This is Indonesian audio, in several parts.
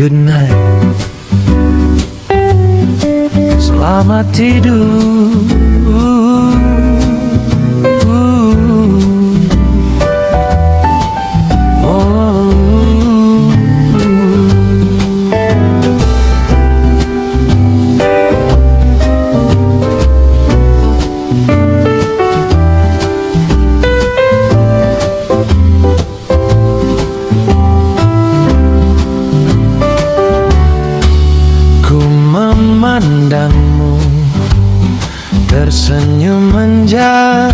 Good night. Selamat tidur. Memandangmu tersenyum menjagamu,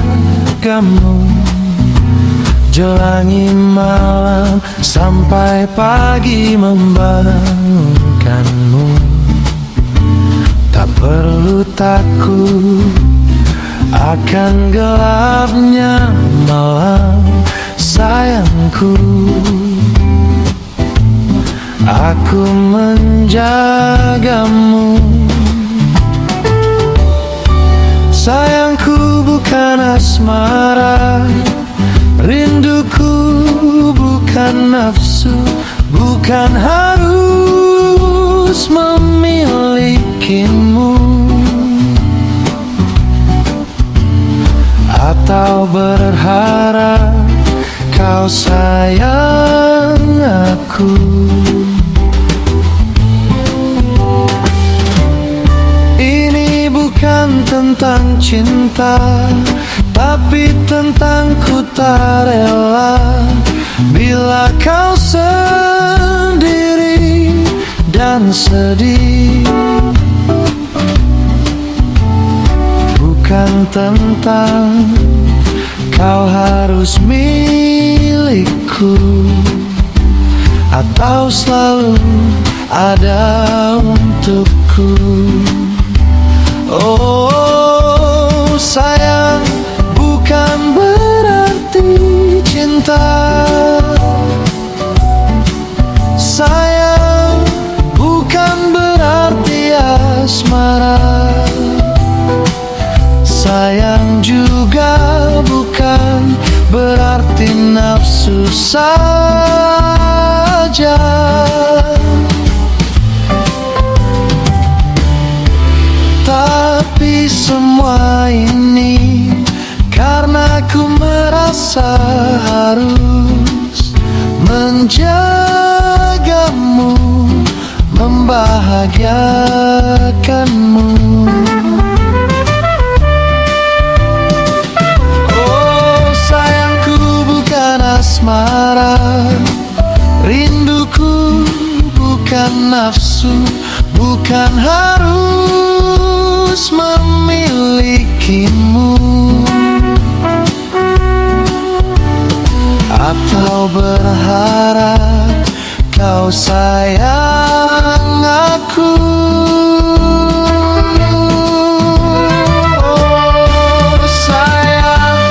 jelangi malam sampai pagi membangunkanmu. Tak perlu takut akan gelapnya malam, sayangku. Aku menjagamu. Sayangku bukan asmara, rinduku bukan nafsu, bukan harus memilikimu atau berharap kau sayang aku. Bukan tentang cinta, tapi tentang ku tak rela bila kau sendiri dan sedih. Bukan tentang kau harus milikku atau selalu ada untukku. Oh sayang, bukan berarti cinta. Sayang, bukan berarti asmara. Sayang juga bukan berarti nafsu saja. Tapi semua ini karena ku merasa harus menjagamu, membahagiakanmu. Oh sayangku bukan asmara, rinduku bukan nafsu, bukan harus memilikimu atau berharap kau sayang aku. Oh sayang,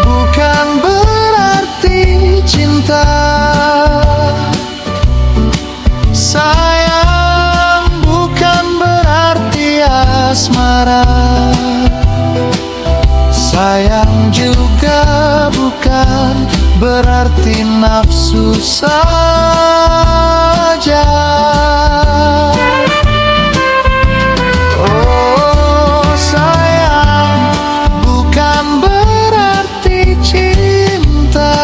bukan berarti cinta. Sayang, bukan berarti asmara. Sayang juga bukan berarti nafsu saja. Oh sayang, bukan berarti cinta.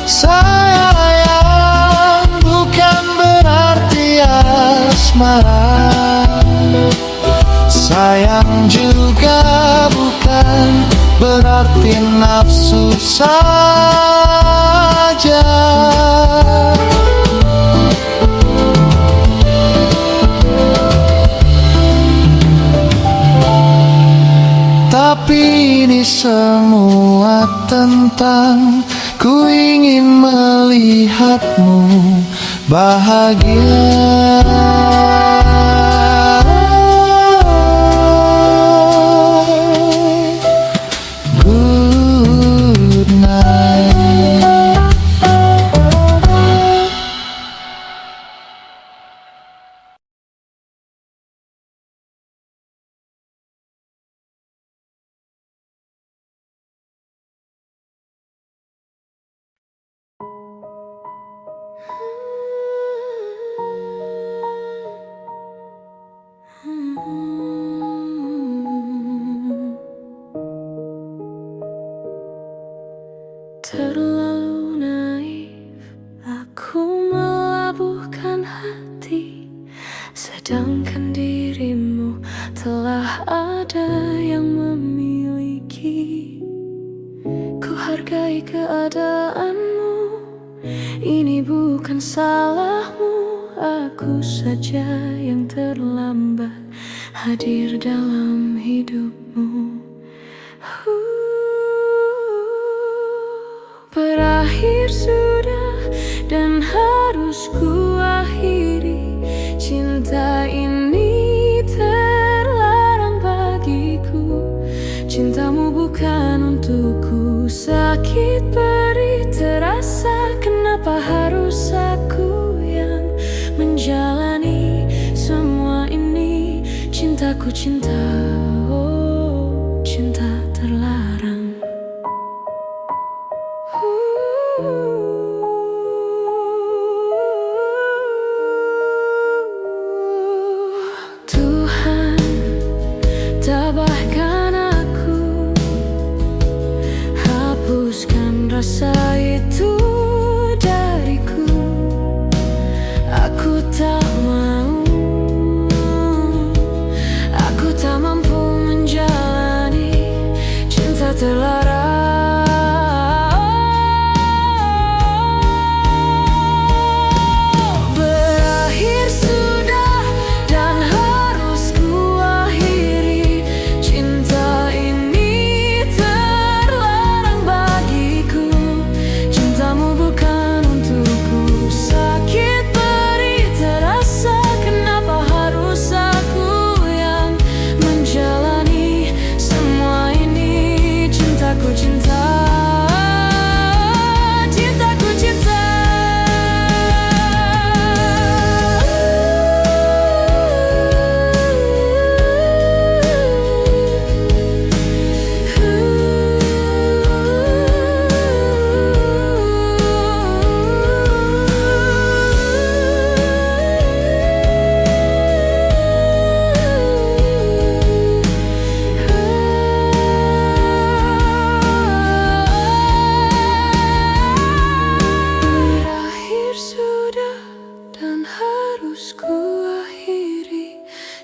Sayang, bukan berarti asmara. Sayang juga bukan berarti nafsu saja. Tapi ini semua tentang ku ingin melihatmu bahagia. ada yang memiliki. Ku hargai keadaanmu, ini bukan salahmu. Aku saja yang terlambat hadir dalam hidupmu. Berakhir sudah dan harus ku akhiri. Cinta ini terlarang bagiku. Cintamu bukan untukku. Sakit perih terasa, kenapa harus aku yang menjalani semua ini? Cintaku cinta, oh cinta terlarang. Tuhan, tabahkan aku, hapuskan rasa itu dariku. Aku tak mau, aku tak mampu menjalani cinta terlarang.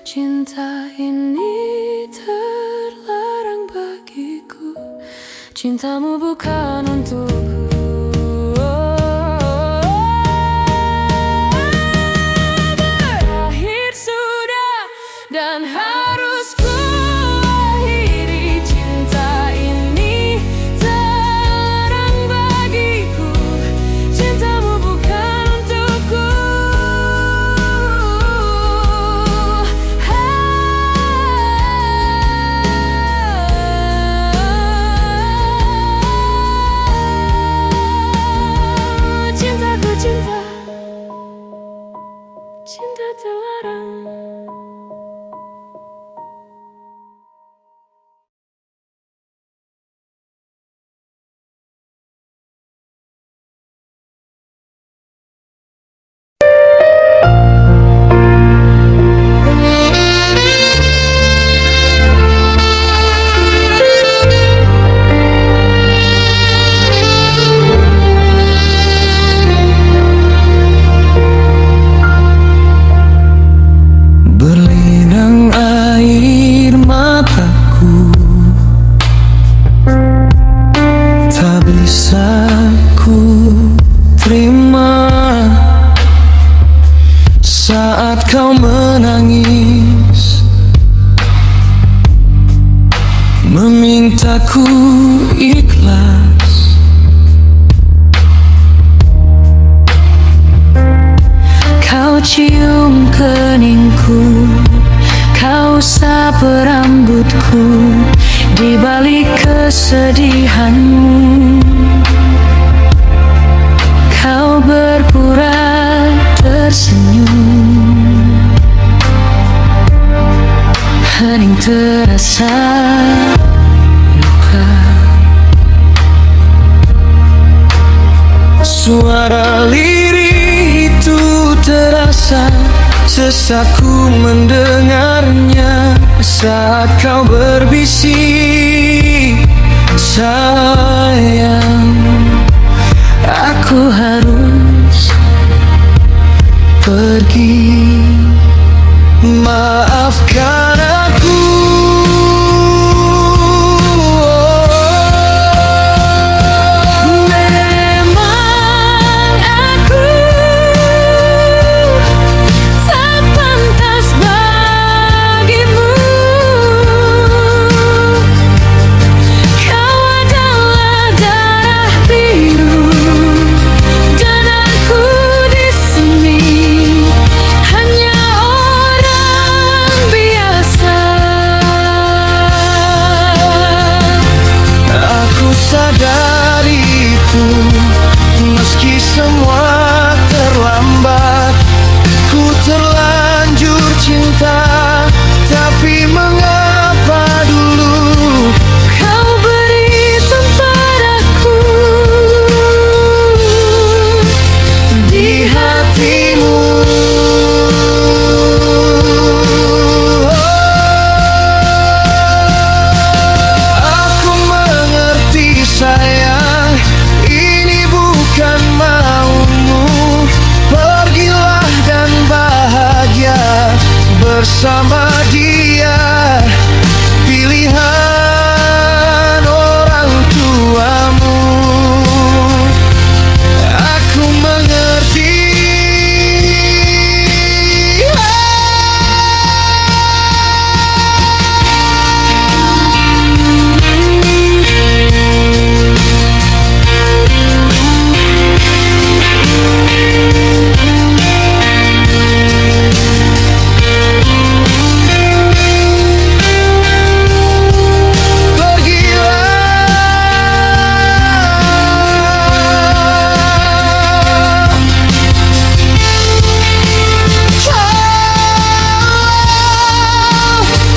Cinta ini terlarang bagiku. Cintamu bukan untukku. Berakhir sudah dan harus ku akhiri. Cinta ini terlarang bagiku. Cintamu bukan untukku. Cinta terlarang. Berlinang air mataku, tak bisa ku terima saat kau menangis, memintaku ikhlas. Kau cium keningku, kau sapu rambutku di balik kesedihanmu. Kau berpura tersenyum, hening terasa luka. Suara lirih itu terasa sesak, ku mendengarnya saat kau berbisik, sayang, aku harus pergi. Maafkan aku sadari itu, meski semua terlambat. Ku terlanjur cinta, tapi mengapa dulu Kau beri tempat aku di hatimu? Aku mengerti sayang, ini bukan maumu. Pergilah dan bahagia bersama dia, pilihan orang tuamu. Aku mengerti.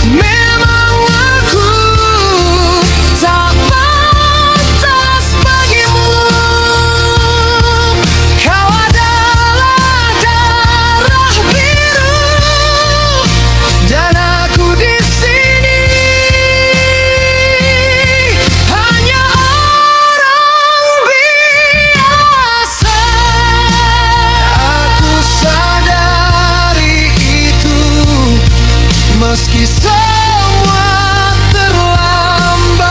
Memang aku tak pantas bagimu. Kau adalah darah biru dan aku di sini hanya orang biasa. Aku sadari itu, meski semua terlambat.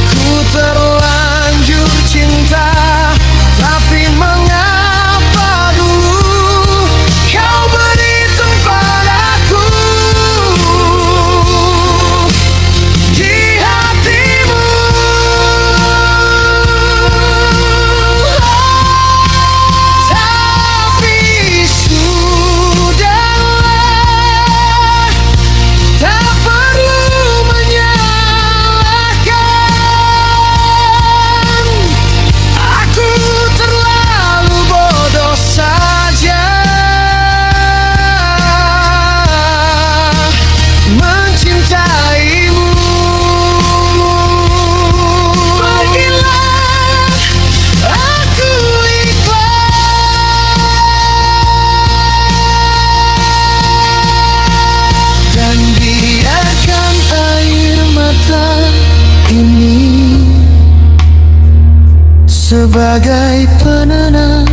Ku terlanjur cinta, tapi mengapa dulu kau beri tempat aku di hatimu? Tapi sudahlah, tak perlu menyalahkan. Aku terlalu bodoh saja mencintaimu. Pergilah, aku ikhlas. Dan biarkan air mata ini sebagai penenang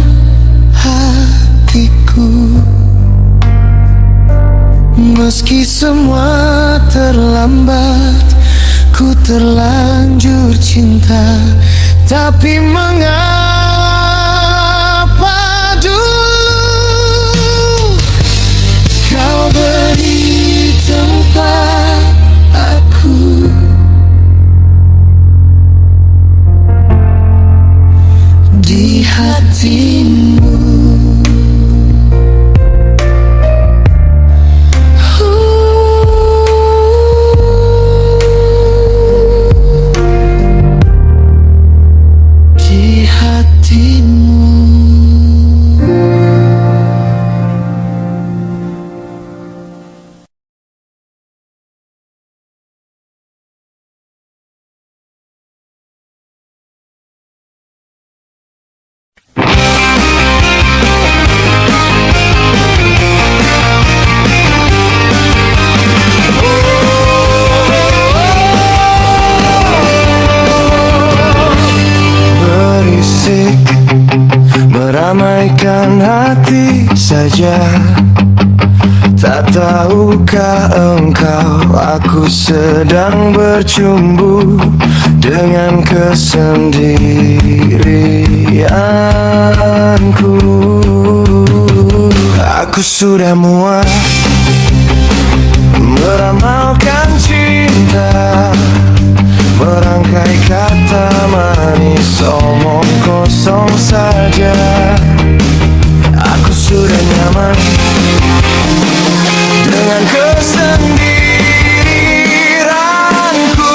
hatiku. Meski semua terlambat, ku terlanjur cinta, tapi mengapa dulu kau beri tempat aku di hatimu? Di hatimu. Berisik meramaikan hati saja. Tak tahukah engkau, aku sedang bercumbu dengan kesendirianku. Aku sudah muak meramalkan cinta, merangkai kata manis, omong kosong saja. Aku sudah nyaman dengan kesendirianku.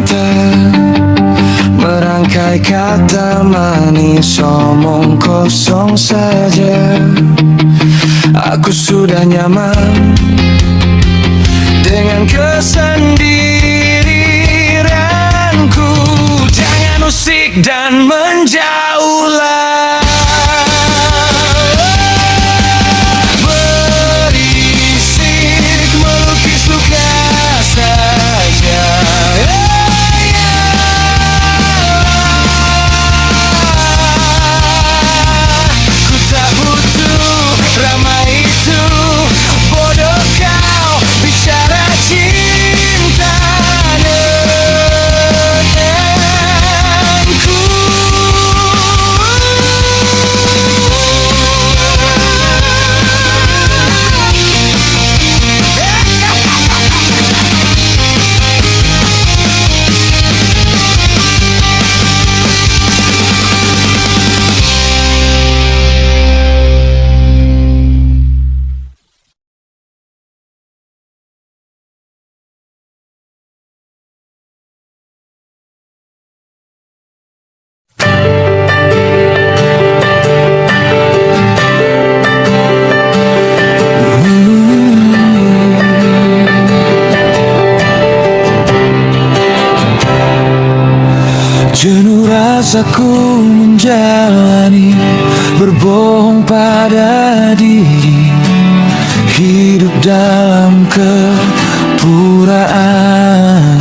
cinta, merangkai kata manis, omong kosong saja. Aku sudah nyaman dengan kesendirianku. Jangan usik dan menjauhlah. Berisik melukis luka saja. Ku tak butuh ramai itu. Bodoh kau bicara cinta denganku. Jenuh rasaku menjalani, berbohong pada diri, hidup dalam kepuraan,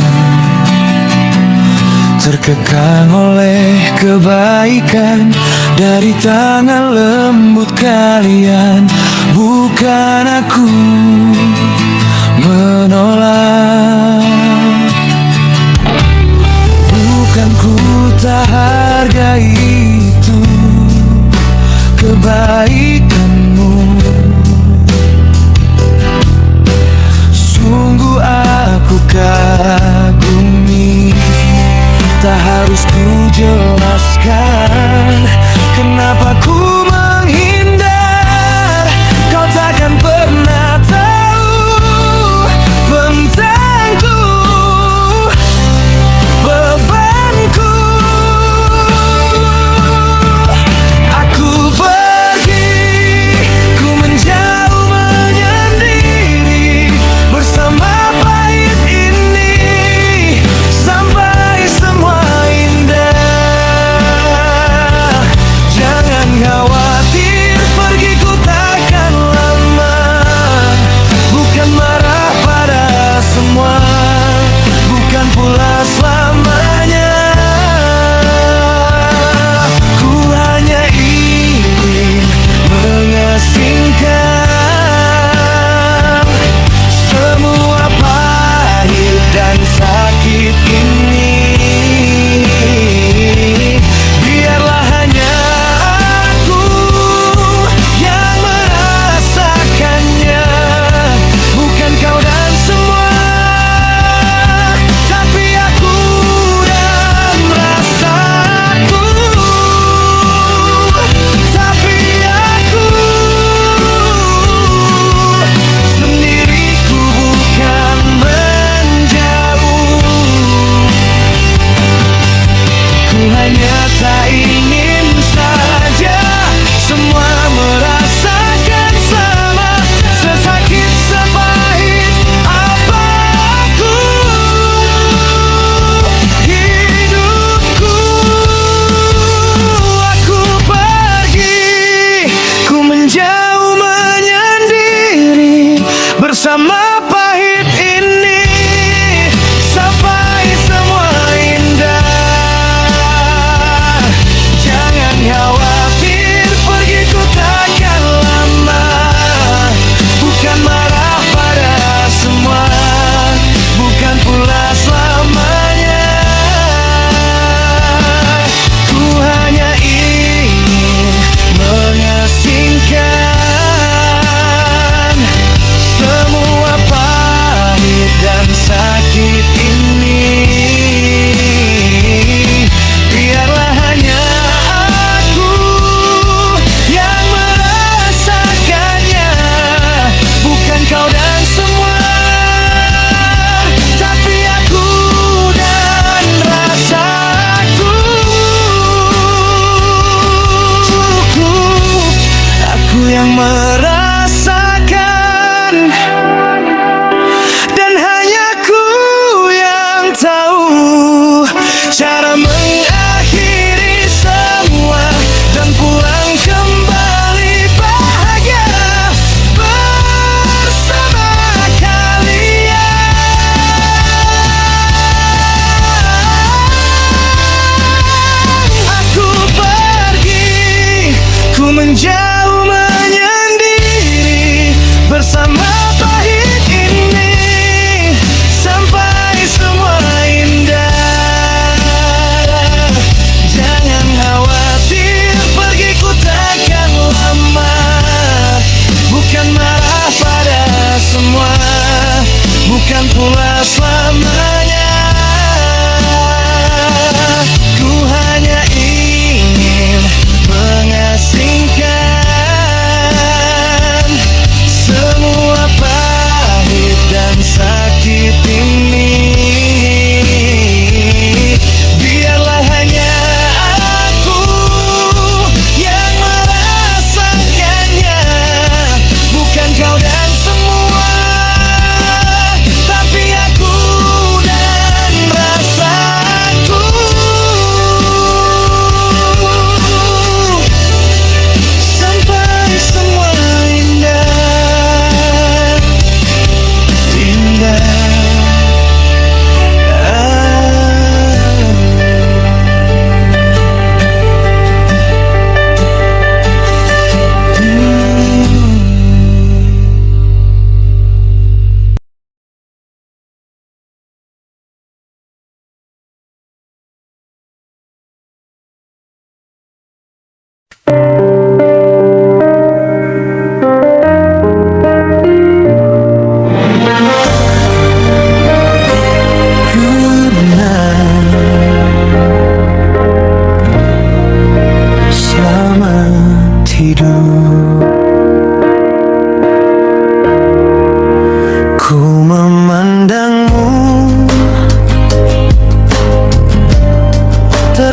terkekang oleh kebaikan dari tangan lembut kalian. Bukan aku menolak, bukan ku tak hargai itu kebaikanmu. Sungguh aku kagumi, tak harus ku jelaskan kenapa ku menghindar. Kau takkan pernah tahu tentangku, bebanku. Aku pergi, ku menjauh menyendiri, bersama pahit ini sampai semua indah.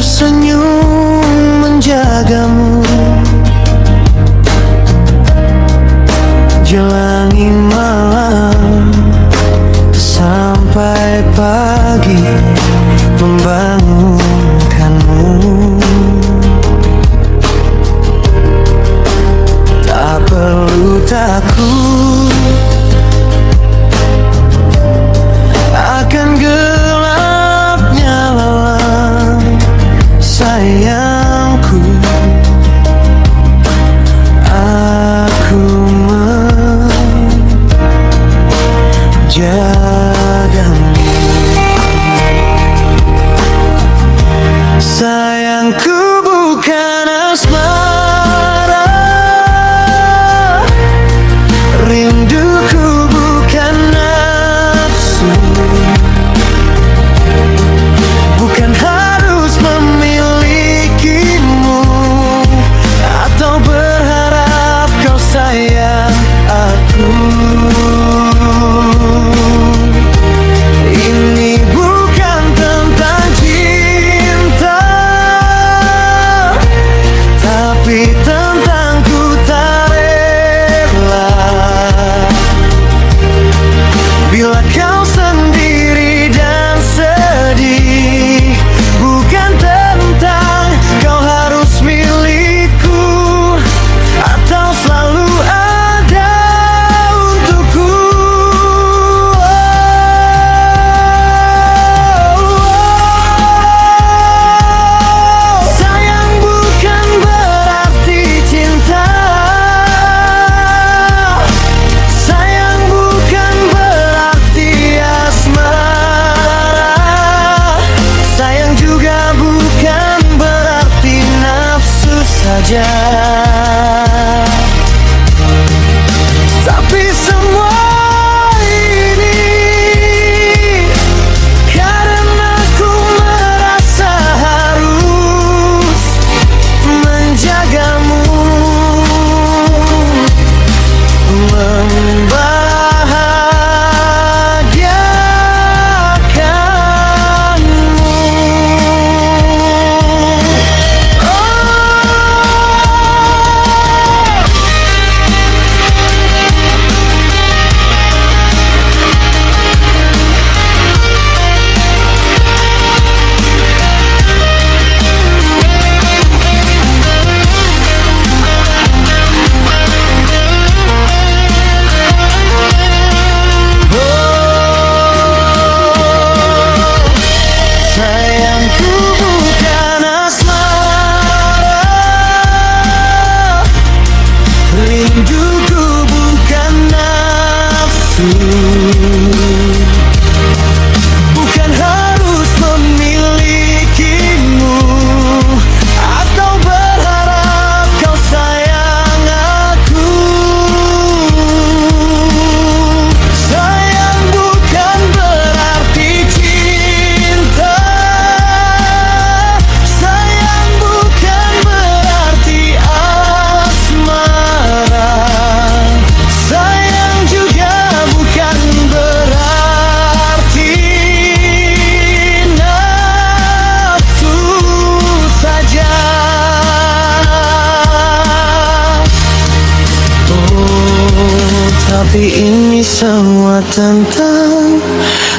tersenyum menjagamu, jelangi malam sampai pagi membangunkanmu. Tak perlu takut akan gelapnya malam, sayangku. Aku menjagamu, sayangku. Bukan asmara, rinduku bukan nafsu, bukan harus memilikimu atau berharap kau sayang aku. Ini bukan tentang cinta, tapi tentang ku tak rela bila kau sendiri dan sedih. Bukan tentang kau harus milikku atau selalu ada untukku. Sayang bukan berarti cinta, sayang bukan berarti asmara, sayang juga bukan berarti nafsu saja. Tapi semua ini karena ku merasa harus menjagamu, membahagiakanmu. Sayangku bukan asmara, rinduku bukan nafsu, bukan harus memilikimu atau berharap kau sayang aku. Sayang bukan berarti cinta, sayang bukan berarti asmara, sayang juga bukan berarti nafsu saja. Oh, tapi ini semua tentang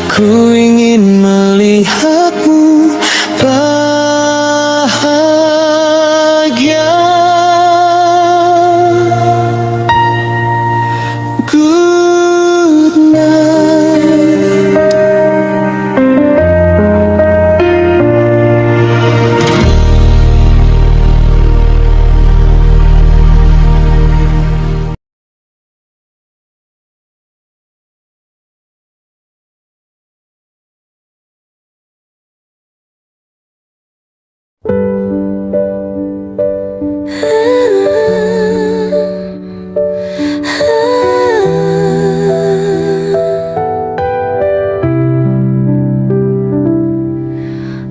ku ingin melihatmu bahagia. Good night.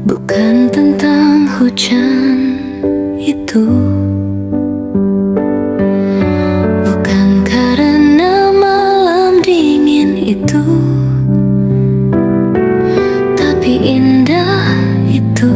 Bukan tentang hujan itu, bukan karena malam dingin itu, tapi indah itu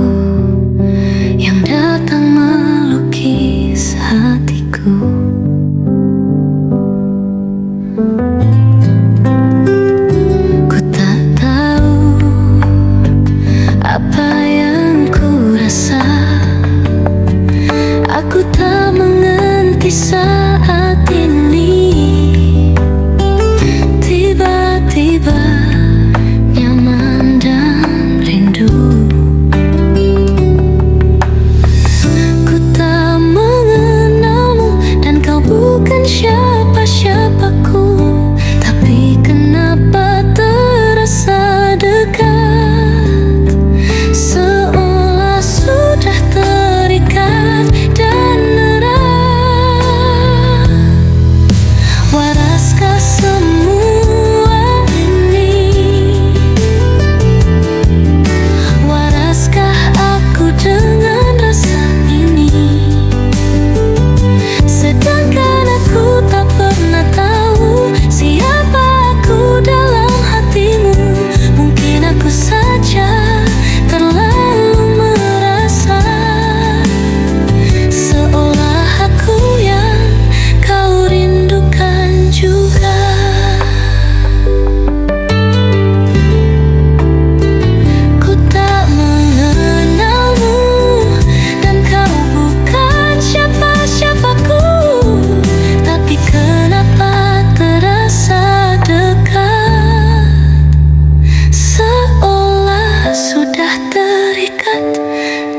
dekat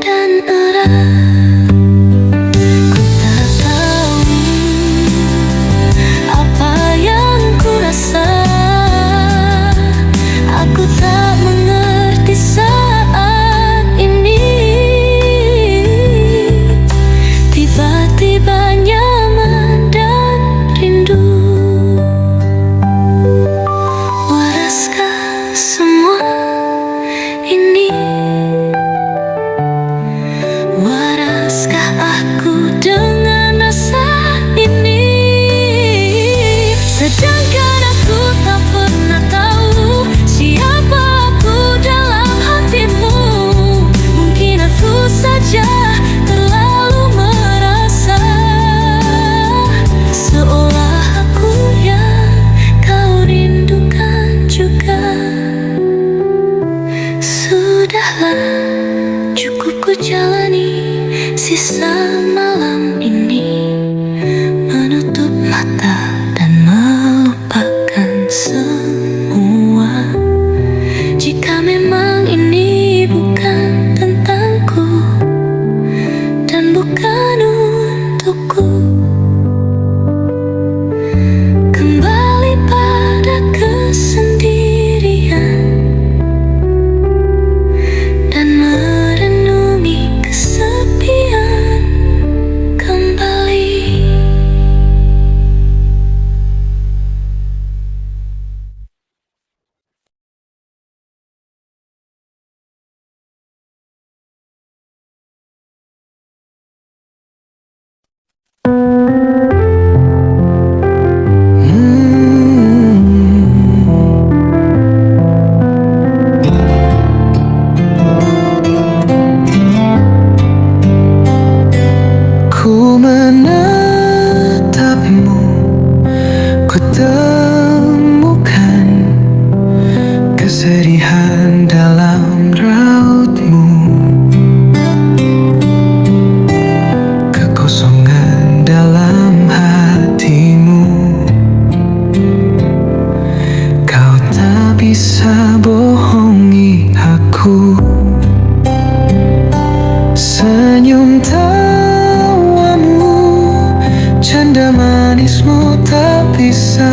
dan erat. Ku tak tahu apa yang ku rasa. Aku tak mengerti saat ini. Tiba-tiba nyaman dan rindu. Waraskah semua ini? Waraskah aku dengan rasa ini? Sedangkan aku tak pernah tahu siapa aku dalam hatimu. Mungkin aku saja terlalu merasa seolah aku yang kau rindukan juga. Sudahlah, cukup ku jalani sisa malam ini, menutup mata dan melupakan semua. Jika memang ini bukan tentangku dan bukan untukku, kembali pada kesendirian dan merenungi kesepian kembali. Ku menatapmu, ku temukan kesedihan dalam rautmu, kekosongan dalam hatimu. Kau tak bisa bohongi aku. Senyum tawamu, canda manismu tak bisa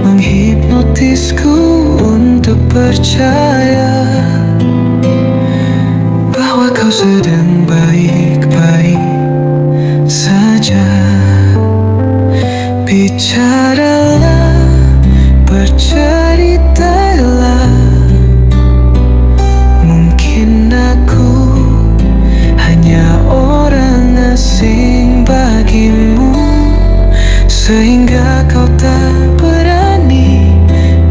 menghipnotisku untuk percaya bahwa kau sedang baik-baik saja. Bicaralah, berceritalah. Mungkin aku hanya orang asing bagimu, sehingga kau tak berani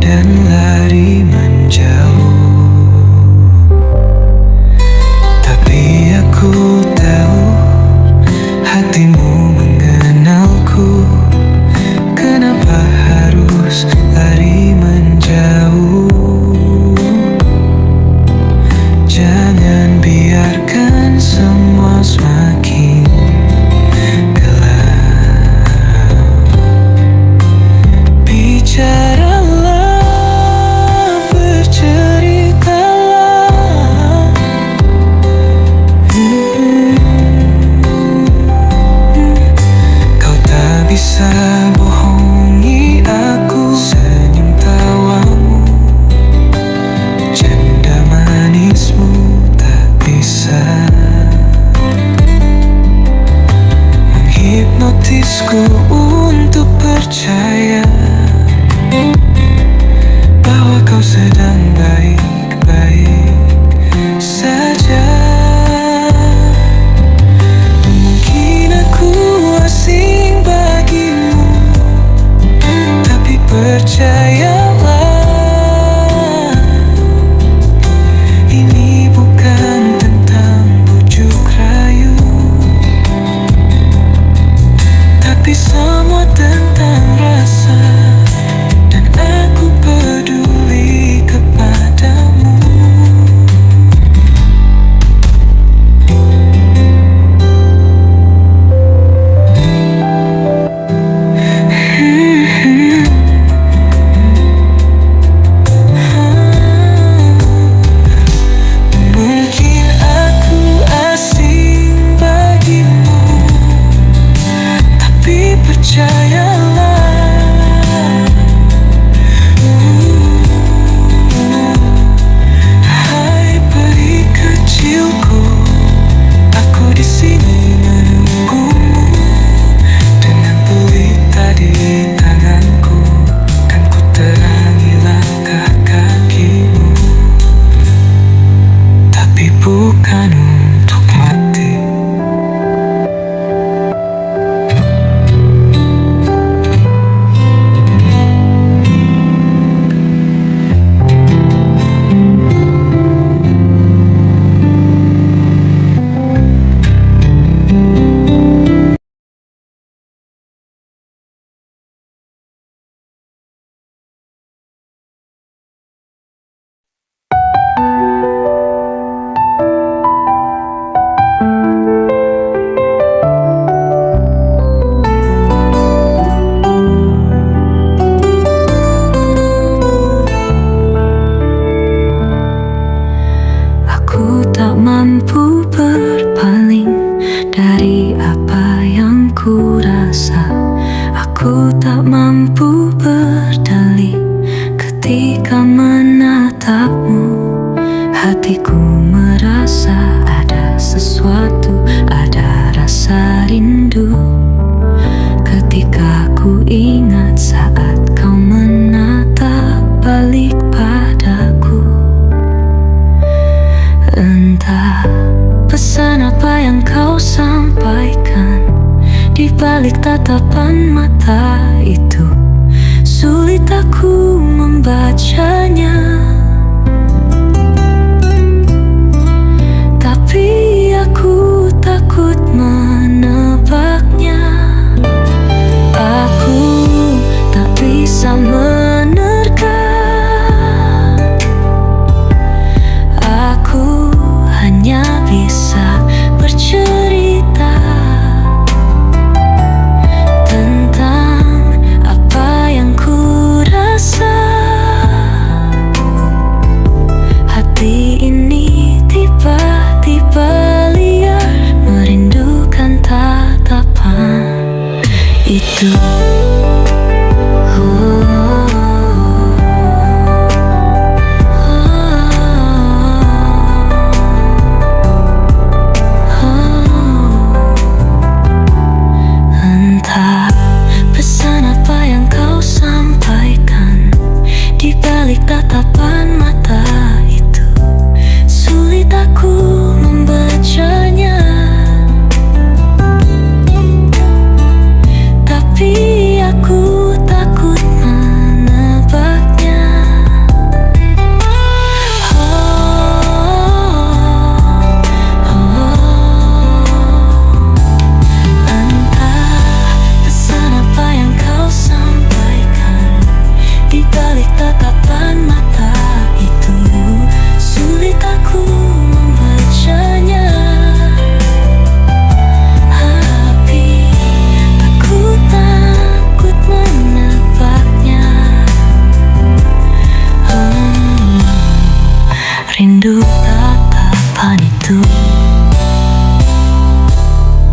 dan lari menjauh. Tapi aku tahu hatimu mengenalku. Kenapa Entah pesan apa yang kau sampaikan di balik tatapan mata itu, sulit aku membacanya. Tapi aku takut menebaknya. Aku tak bisa menerka. Aku hanya bisa bercerita tentang apa yang ku rasa. Hati ini tiba-tiba liar, merindukan tatapan itu. Entah pesan apa yang kau sampaikan di balik tatapan mata itu, sulit aku membacanya. Tapi aku takut menebaknya. Entah pesan apa yang kau sampaikan di balik tatapan mata itu, sulit aku membacanya. Tapi aku takut menebaknya. Rindu tatapan itu.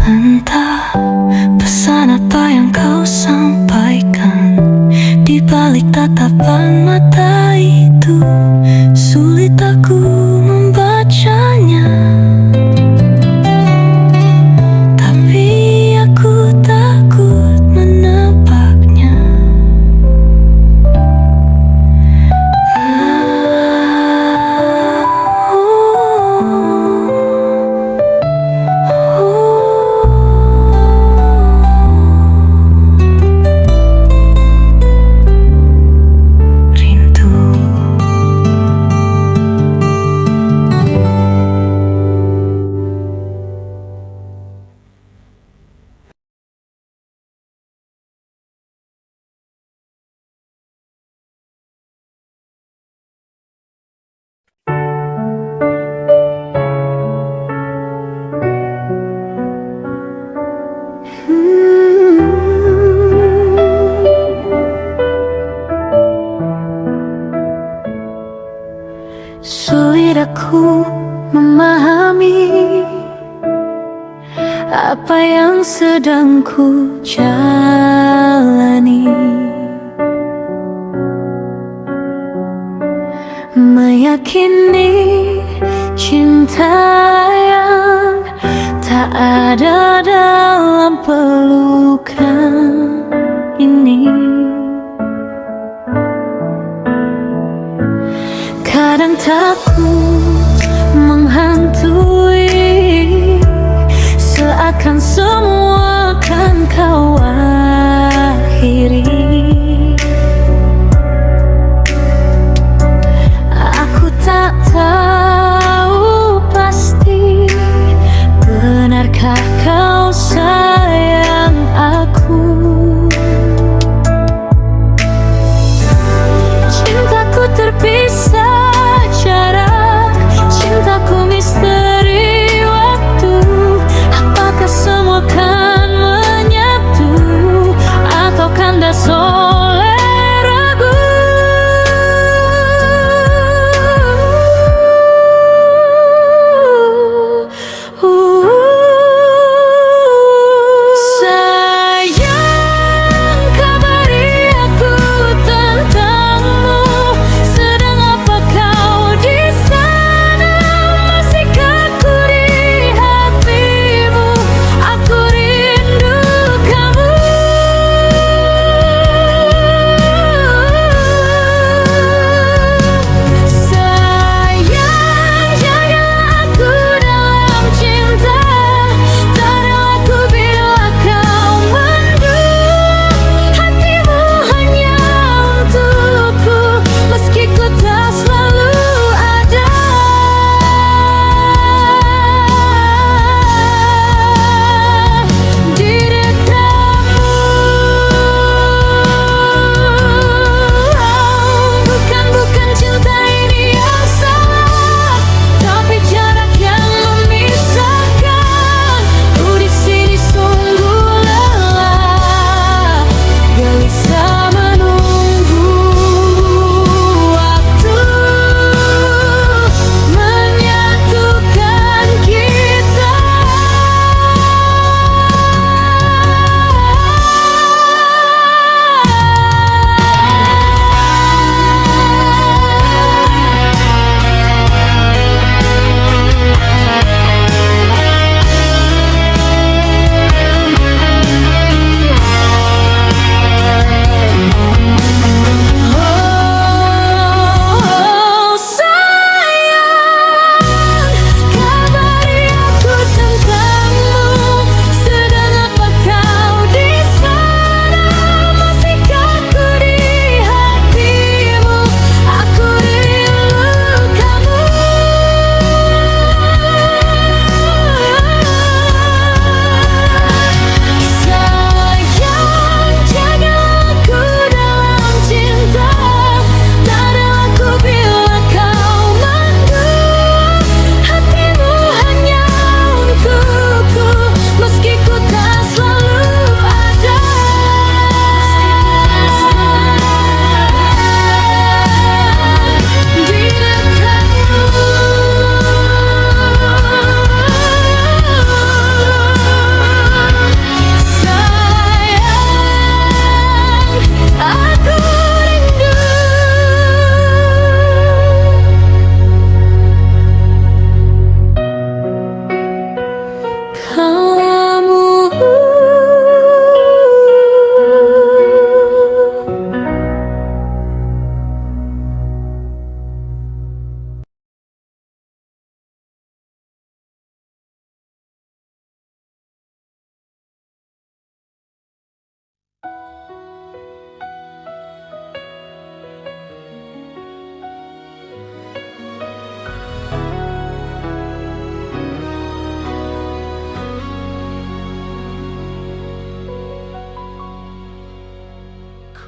Entah pesan apa yang kau sampaikan di balik tatapan mata itu, sulit aku membacanya. Tapi aku takut menebaknya. Rindu. Sulit aku memahami apa yang sedang ku jalani. Meyakini cinta yang tak ada dalam pelukan ini. Kadang takut menghantui, seakan semua akan kau akhiri. Aku tak tahu pasti, benarkah kau sayang aku? Cintaku terpisah jarak, cintaku misteri waktu. Apakah semua kan menyatu, atau kandas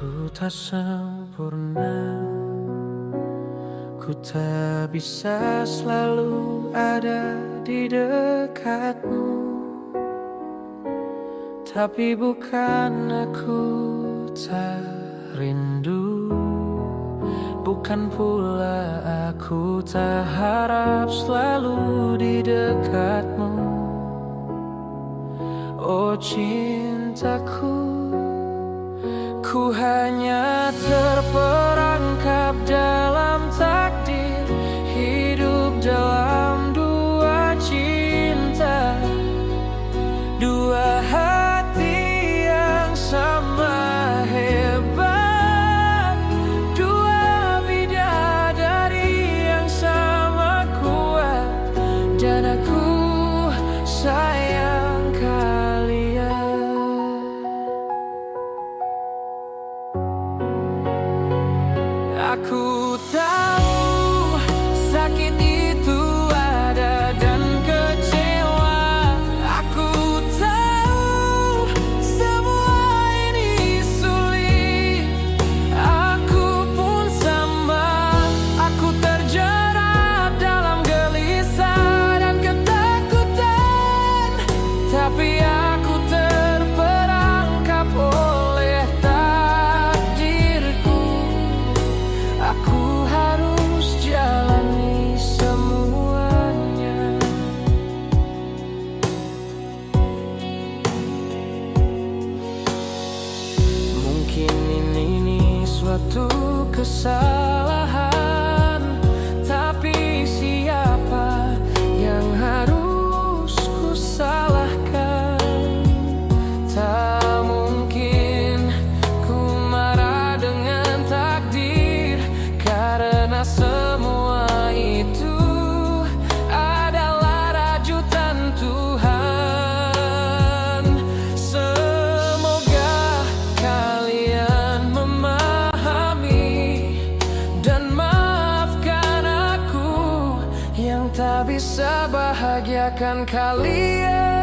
Ku tak sempurna, ku tak bisa selalu ada di dekatmu. Tapi bukan aku tak rindu, bukan pula aku tak harap selalu di dekatmu. Oh cintaku, ku hanya terperangkap dalam takdir, hidup dalam dua cinta, dua hati yang sama hebat, dua bidadari yang sama kuat, dan aku sayang kalian. Aku tahu sakit itu ada dan kecewa. Aku tahu semua ini sulit. Aku pun sama. Aku terjerat dalam gelisah dan ketakutan. Tapi aku terperangkap oleh takdirku. Aku harus jalani semuanya. Mungkin ini suatu kesalahan, tapi siapa yang harus ku salahkan? Tak mungkin ku marah dengan takdir, karena semua itu adalah rajutan Tuhan. Semoga kalian memahami dan maafkan aku yang tak bisa bahagiakan kalian.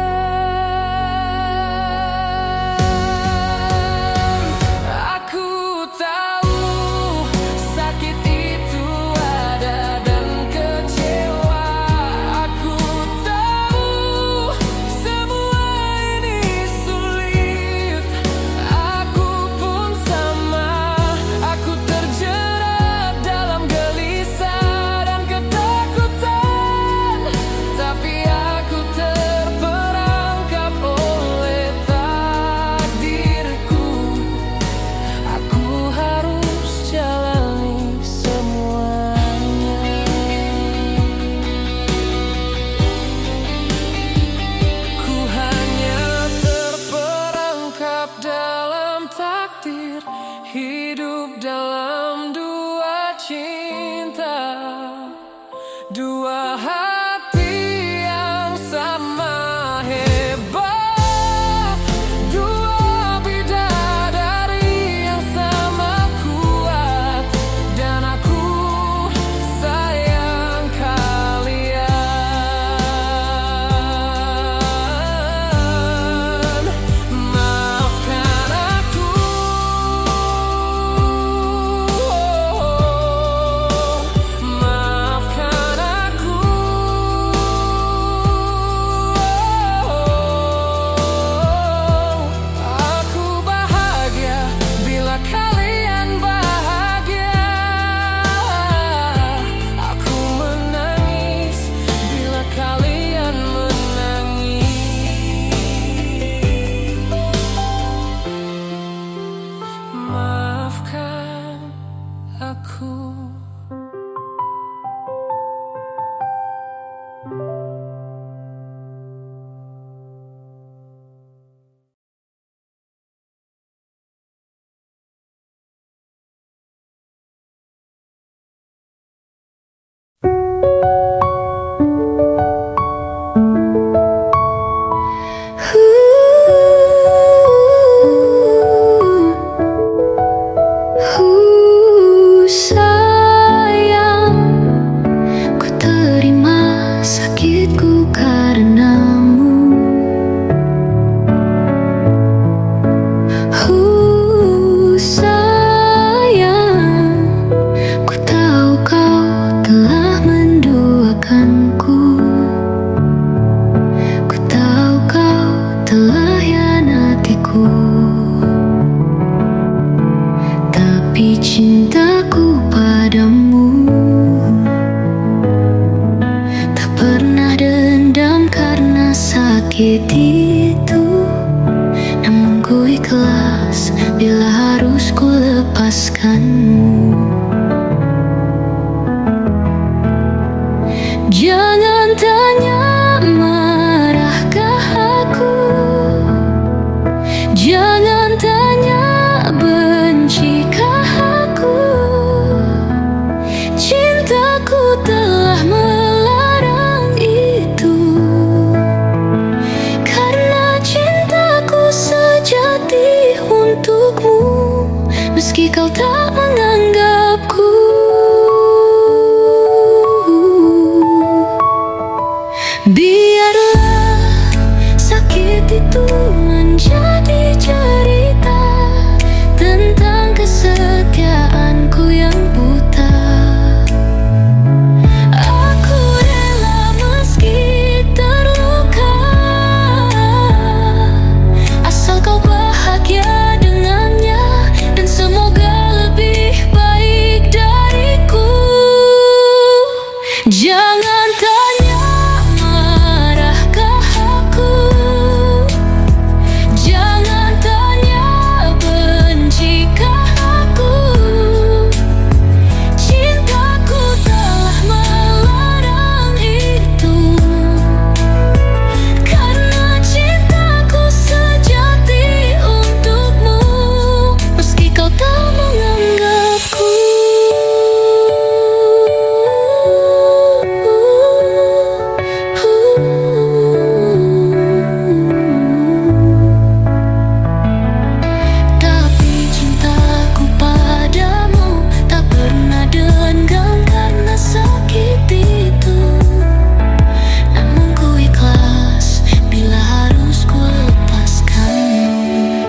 Aku tahu sakit itu ada dan kecewa. Aku tahu semua ini sulit. Aku pun sama. Aku terjerat dalam gelisah dan ketakutan. Tapi aku terperangkap sakit itu, namun ku ikhlas bila harus ku lepaskanmu. Jangan tanya marahkah aku, jangan tanya bencikah aku. Cintaku telah melarang itu, karena cintaku sejati untukmu, meski kau tak menganggapku. Biarlah sakit itu menjadi cerita tentang kesetiaanku yang buta. Aku rela meski terluka, asal kau bahagia dengannya, dan semoga lebih baik dariku. Jangan tanya marahkah aku, jangan tanya bencikah aku. Cintaku telah melarang itu, karena cintaku sejati untukmu, meski kau tak menganggapku. Tapi cintaku padamu tak pernah dilenggam karena sakit itu, namun ku ikhlas bila harus ku lepaskanmu.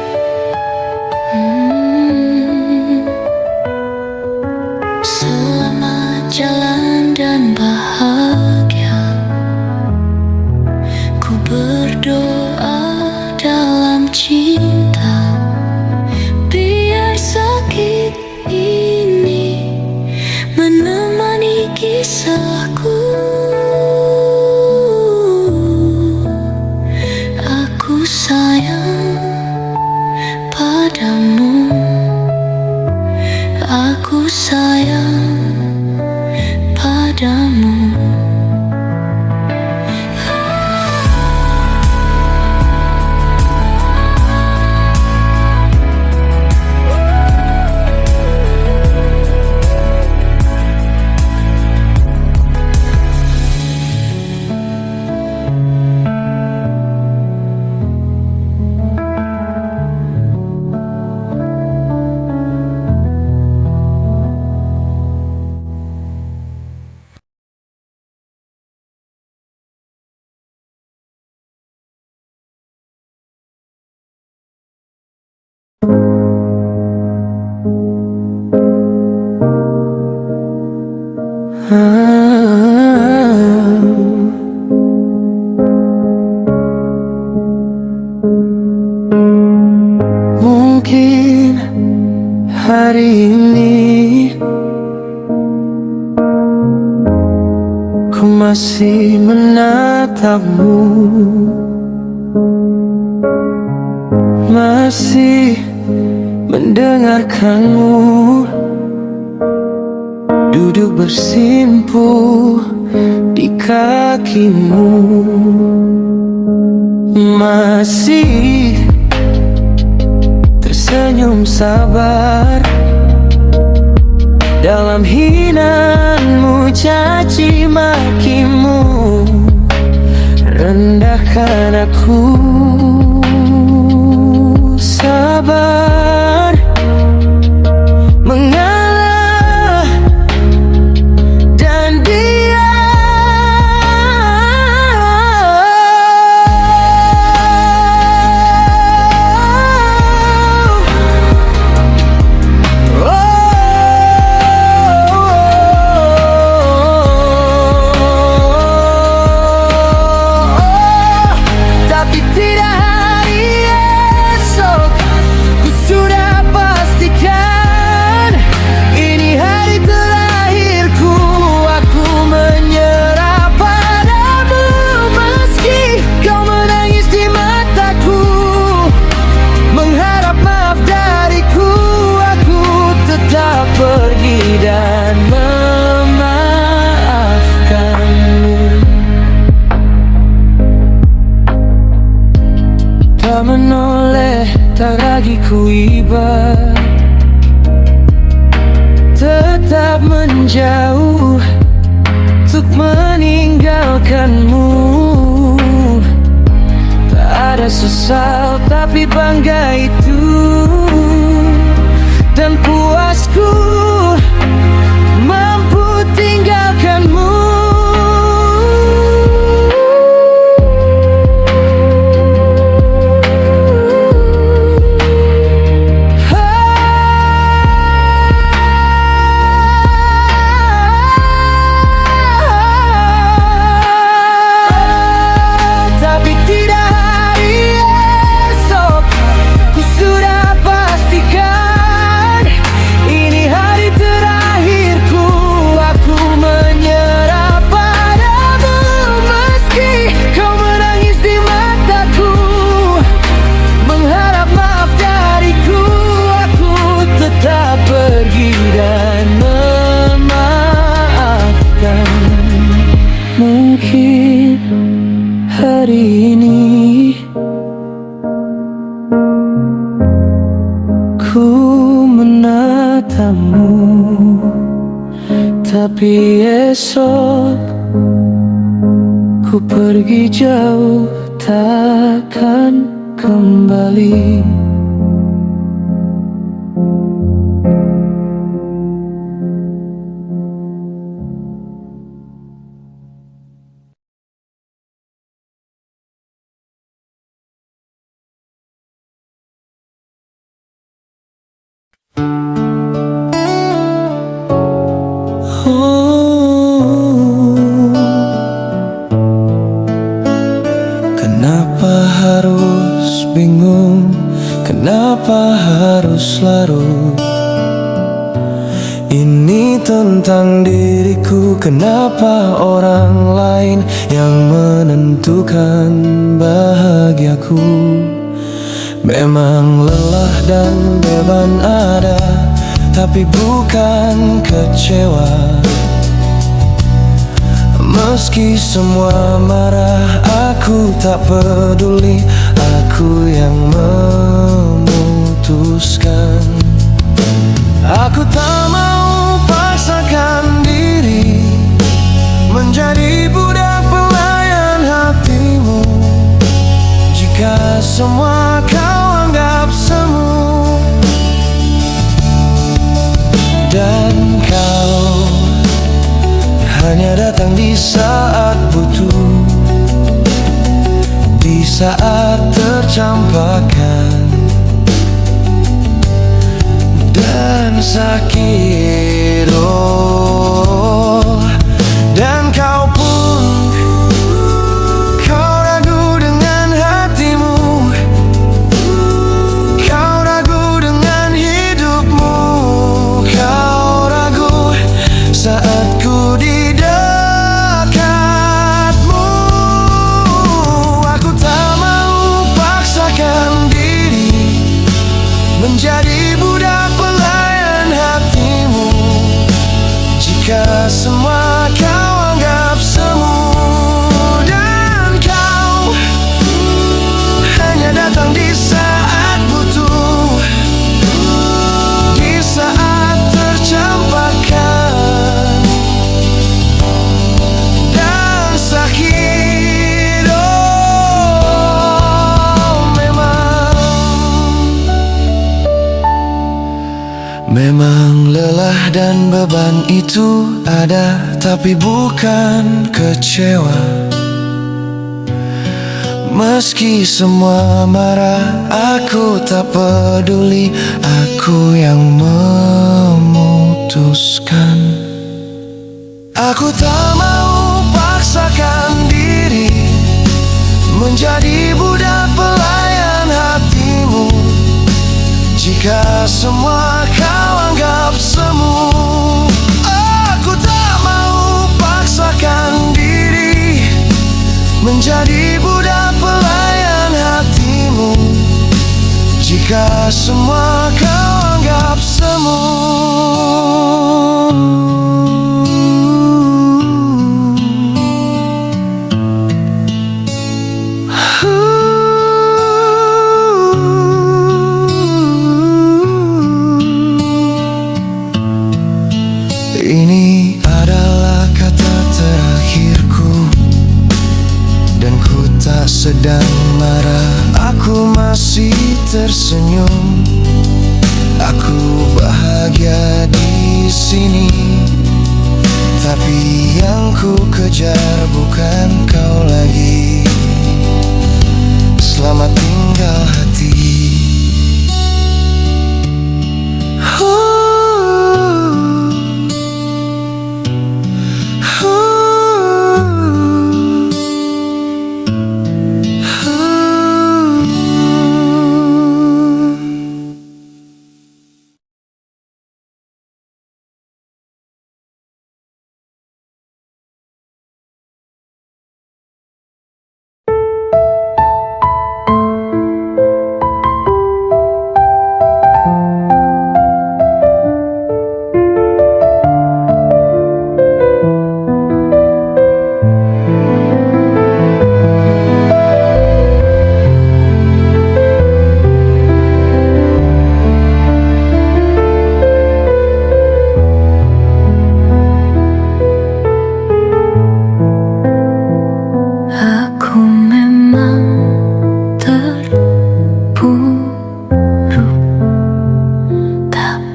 Selamat jalan dan bahagia, ku berdoa dalam cinta. Biar sakit ini menemani kisahku. Aku sayang padamu, aku sayang padamu. Mungkin hari ini ku masih menatapmu, masih mendengarkanmu duduk bersimpuh di kakimu, masih tersenyum sabar dalam hinaanmu, caci makimu, rendahkan aku. Sabar mengalah dan diam. Tapi tidak Tanpa menoleh, tak lagi ku iba, tetap menjauh untuk meninggalkanmu. Tak ada sesal tapi bangga itu, dan puasku mampu tinggalkanmu. Tapi tidak hari esok, ku sudah pastikan ini hari terakhirku. Aku menyerah padamu, meski kau menangis di mataku, mengharap maaf dariku. Aku tetap pergi dan memaafkan. Mungkin hari ini ku menatapmu, tapi esok ku pergi jauh, takkan kembali. Kenapa harus bingung? Kenapa harus larut? Ini tentang diriku. Kenapa orang lain yang menentukan bahagiaku? Memang lelah dan beban ada, tapi bukan kecewa. Meski semua marah, aku tak peduli. Aku yang memutuskan. Aku tak mau paksakan diri menjadi budak pelayan hatimu. Jika semua kau anggap semu, dan kau hanya datang di saat butuh, di saat tercampakkan dan sakit. Oh, dan kau pun, kau ragu dengan hatimu, kau ragu dengan hidupmu, kau ragu saat ku di dekatmu. Aku tak mau paksakan diri menjadi budak pelayan hatimu. Jika semua kau anggap semu, dan kau hanya datang di saat butuh, di saat tercampakkan dan sakit. Oh, memang lelah dan beban itu ada, tapi bukan kecewa. Meski semua marah, aku tak peduli. Aku yang memutuskan. Aku tak mau paksakan diri menjadi budak pelayan hatimu. Jika semua kau anggap semu, aku tak mau paksakan diri menjadi budak pelayan hatimu. Jika semua kau anggap semu. tak sedang marah. Aku masih tersenyum. Aku bahagia di sini. Tapi yang ku kejar bukan kau lagi. Selamat tinggal hati.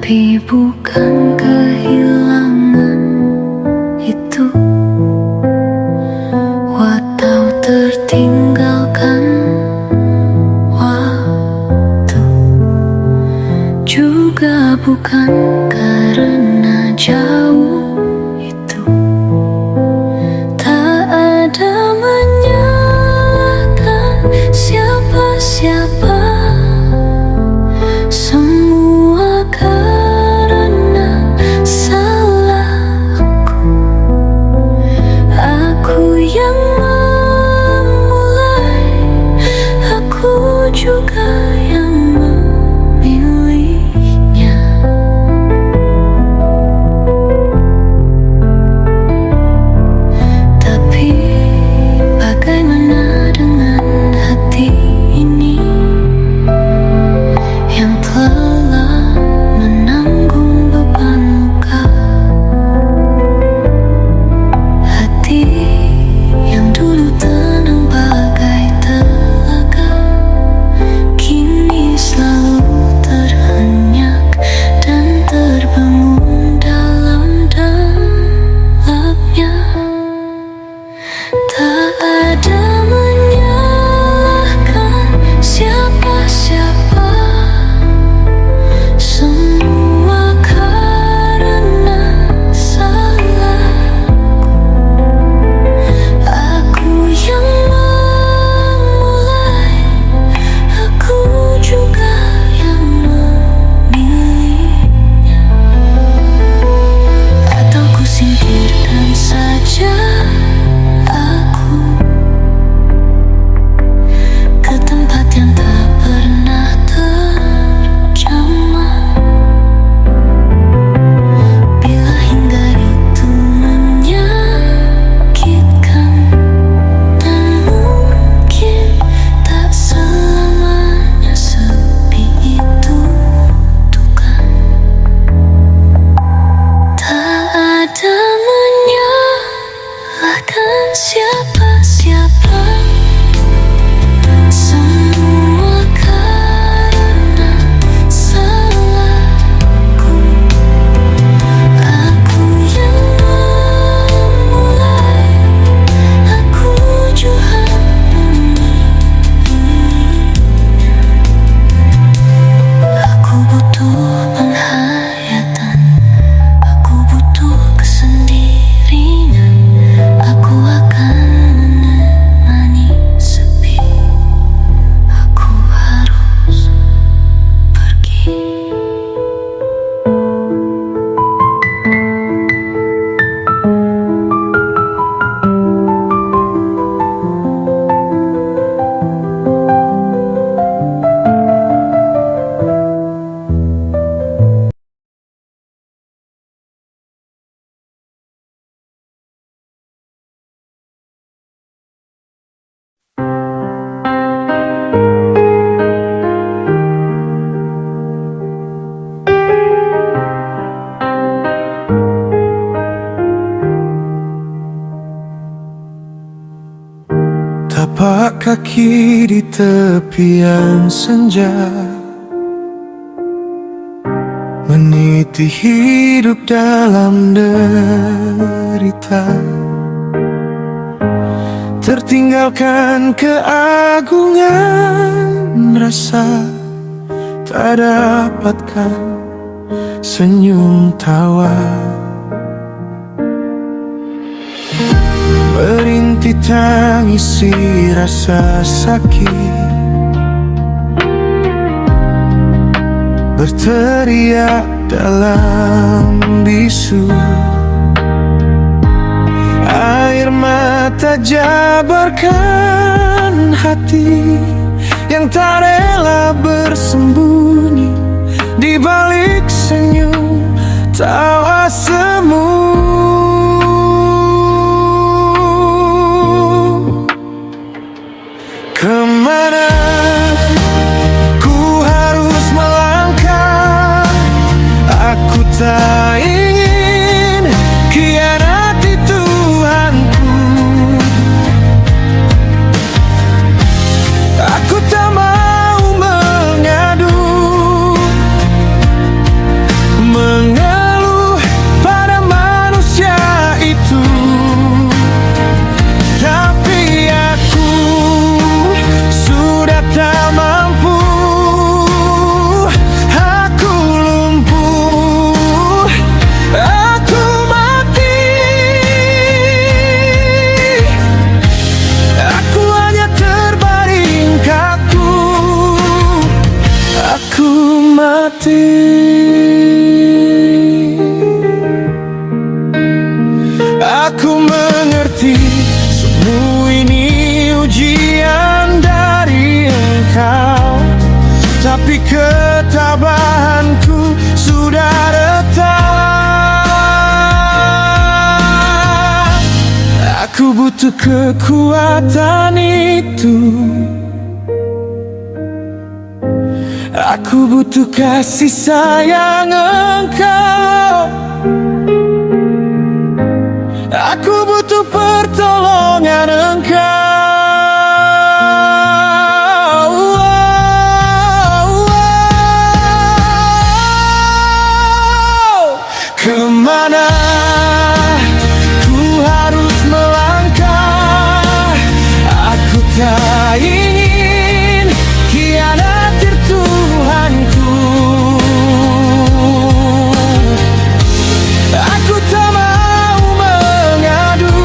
Tapi bukan kehilangan itu, atau tertinggalkan waktu, juga bukan karena jauh itu. Tak ada menyalahkan siapa-siapa, juga yang memilihnya. Tapak kaki di tepian senja, meniti hidup dalam derita, tertinggalkan keagungan rasa, tak dapatkan senyum tawa. Merintih tangisi rasa sakit, berteriak dalam bisu. Air mata jabarkan hati yang tak rela bersembunyi di balik senyum tawa semu. Kemana ku harus melangkah? Aku tak ingin khianati Tuhanku. Aku tak mau mengadu, mengeluh pada manusia itu. Tapi aku sudah tak mampu. Aku lumpuh, aku mati. Aku hanya terbaring kaku. Aku mati. Aku mengerti semua ini ujian dari Engkau, tapi ketabahanku sudah retak. Aku butuh kekuatan itu. Aku butuh kasih sayang Engkau. Aku butuh pertolongan Engkau. Kemana ku harus melangkah? Aku tak ingin khianati Tuhanku. Aku tak mau mengadu,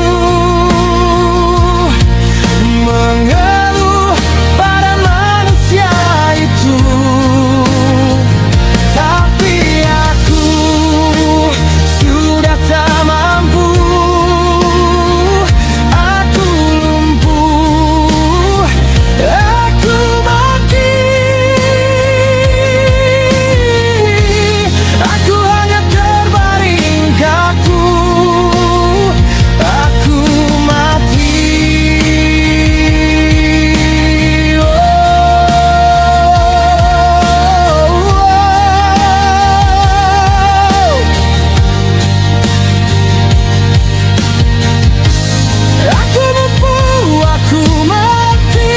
mengeluh pada manusia itu. Tapi aku sudah tak mampu. Aku lumpuh, aku mati. Aku hanya terbaring kaku. Aku mati. Aku lumpuh, aku mati.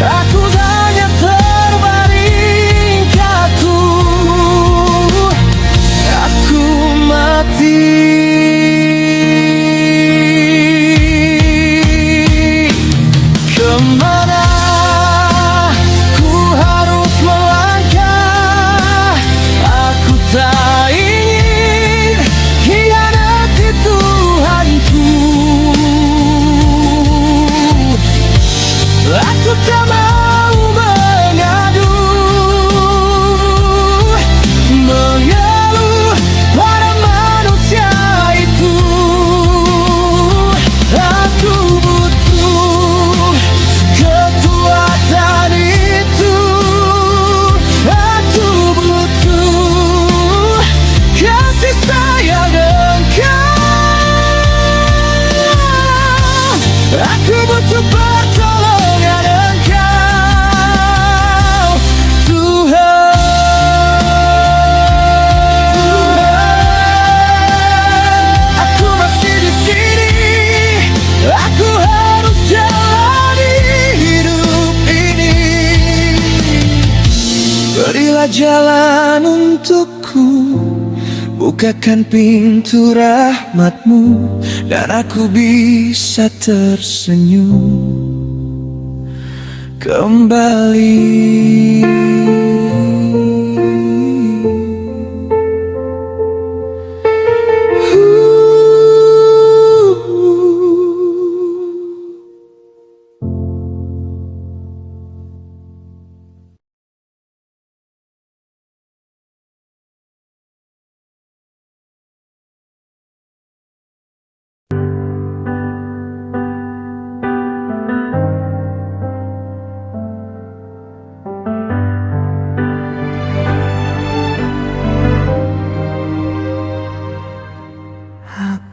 Aku hanya terbaring kaku. Aku mati. Kemana ku harus melangkah? Aku tak ingin khianati Tuhanku. Aku tak mau mengadu, mengeluh pada manusia itu. Aku butuh kekuatan itu. Aku butuh kasih sayang Engkau. Aku butuh pertolongan Engkau, Tuhan. Aku masih di sini. Aku jalan untukku, bukakan pintu rahmatmu, dan aku bisa tersenyum kembali.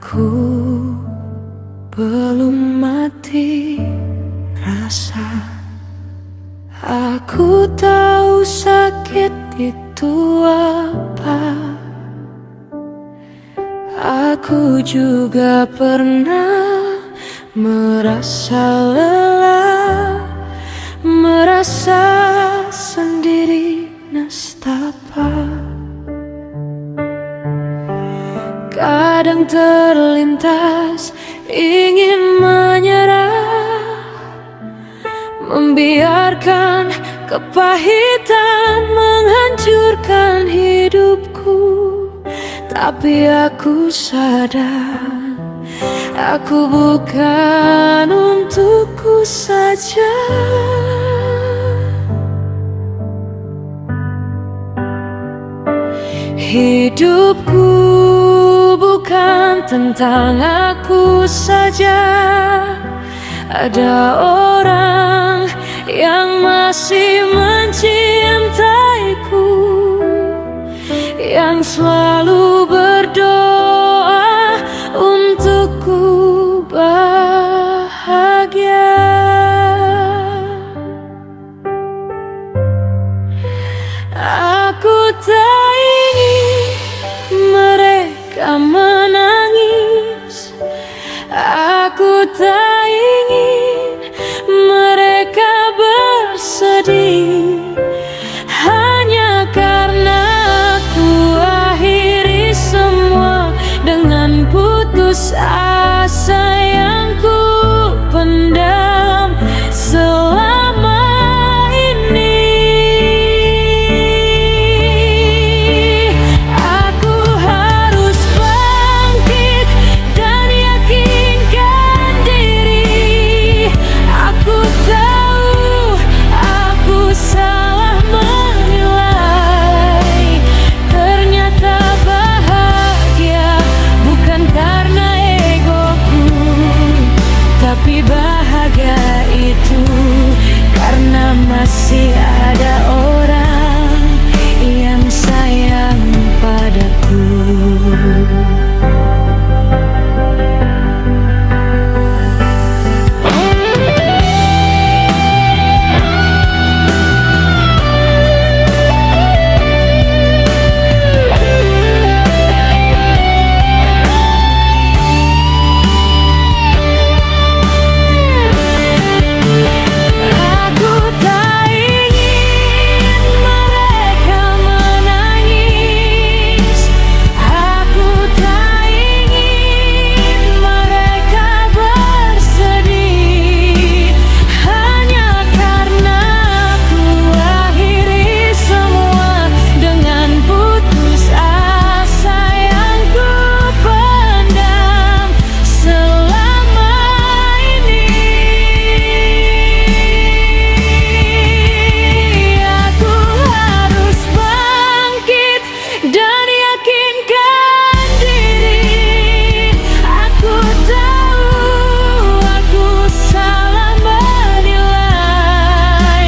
Aku belum mati rasa, aku tahu sakit itu apa. Aku juga pernah merasa lelah, merasa sendiri nestapa. Kadang terlintas ingin menyerah, membiarkan kepahitan menghancurkan hidupku. Tapi aku sadar, aku bukan untukku saja. Hidupku bukan tentang aku saja. Ada orang yang masih mencintaiku, yang selalu berdoa untukku bahagia. Aku tak ingin mereka menangis, aku tak ingin mereka bersedih, hanya karena aku akhiri semua dengan putus asa yang ku pendam selama ini. Aku harus bangkit dan yakinkan diri. Aku tahu aku salah menilai. Ternyata bahagia bukan karena egoku, tapi bahagia itu karena masih ada orang yang sayang padaku. Aku tak ingin mereka menangis, aku tak ingin mereka bersedih, hanya karena aku akhiri semua dengan putus asa yang ku pendam selama ini. Aku harus bangkit dan yakinkan diri. Aku tahu aku salah menilai.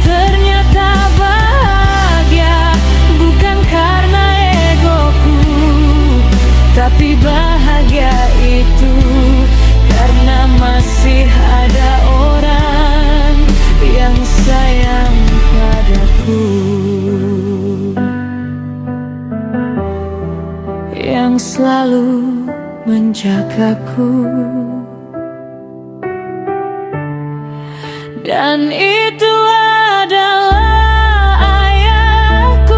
Ternyata bahagia bukan karena egoku, tapi bahagia itu karena masih ada orang yang sayang padaku, yang selalu menjagaku. Dan itu adalah ayahku.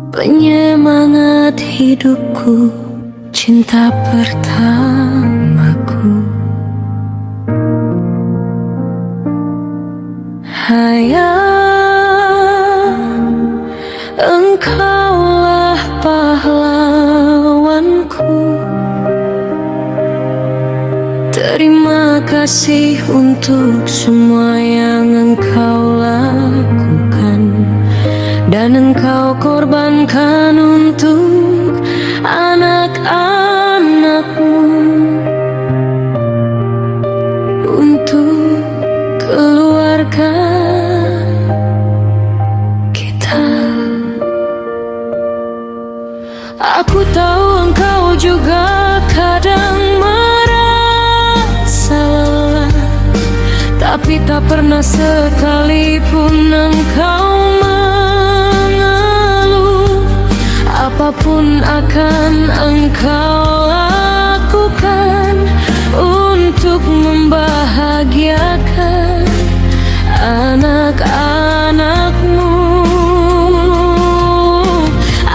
penyemangat hidupku, cinta pertamaku. Hayang, engkaulah pahlawanku. Terima kasih untuk semua yang engkau lakukan dan engkau korbankan untuk anak-anakmu, untuk keluarga kita. Aku tahu engkau juga kadang merasa lelah, tapi tak pernah sekalipun engkau mengeluh. Apapun akan engkau lakukan untuk membahagiakan anak-anakmu.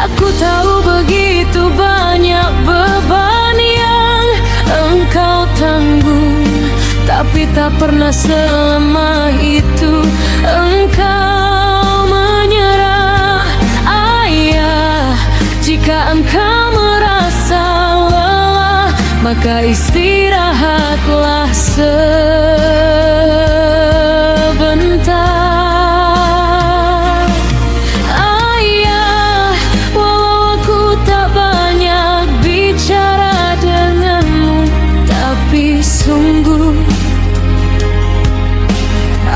Aku tahu begitu banyak beban yang engkau tanggung, tapi tak pernah selemah itu engkau menyerah. Ayah, jika engkau merasa lelah, maka istirahatlah sebentar. Ayah, walau aku tak banyak bicara denganmu, tapi sungguh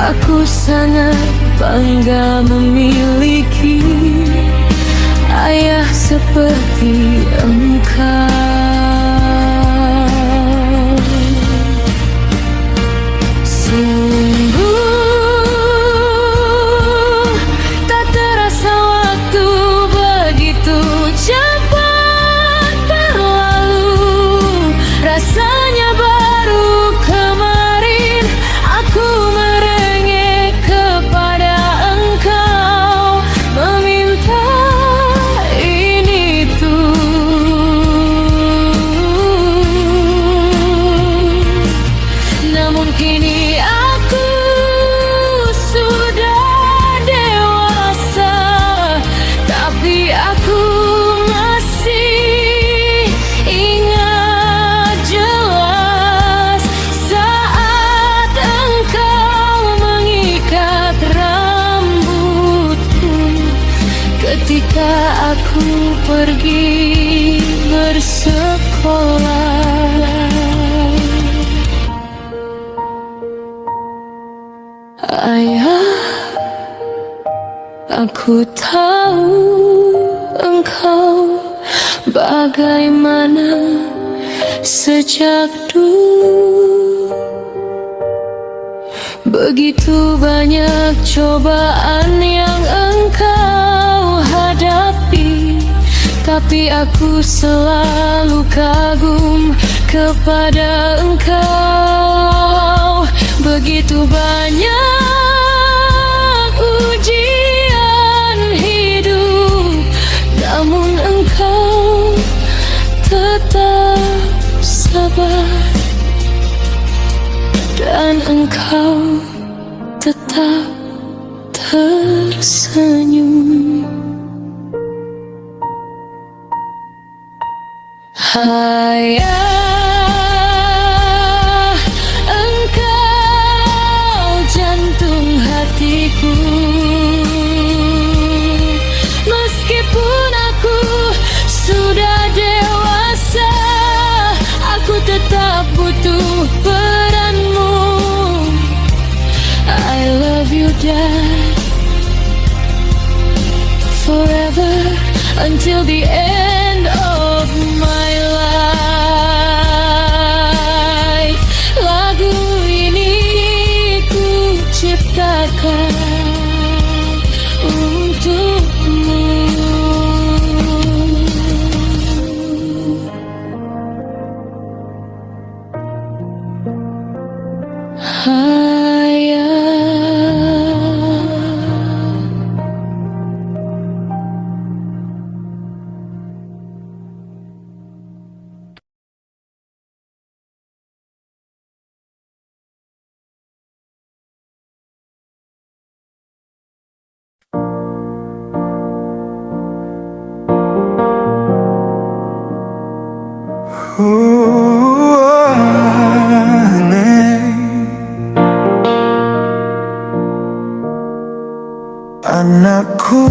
aku sangat bangga memiliki ayah seperti engkau. Sungguh tak terasa waktu begitu cepat berlalu. Rasanya baru kemarin aku merengek kepada engkau, meminta ini tuh. Namun kini aku sudah dewasa, tapi aku masih ingat jelas saat engkau mengikat rambutku ketika aku pergi bersekolah. Ayah, aku tahu engkau bagaimana sejak dulu. Begitu banyak cobaan yang engkau hadapi, tapi aku selalu kagum kepada engkau. Begitu banyak ujian hidup, namun engkau tetap sabar dan engkau tetap tersenyum. Ayah, engkau jantung hatiku. Meskipun aku sudah dewasa, aku tetap butuh peranmu. I love you, Dad, forever until the end of my life. Lagu ini ku ciptakan untukmu. Ayah. Anakku,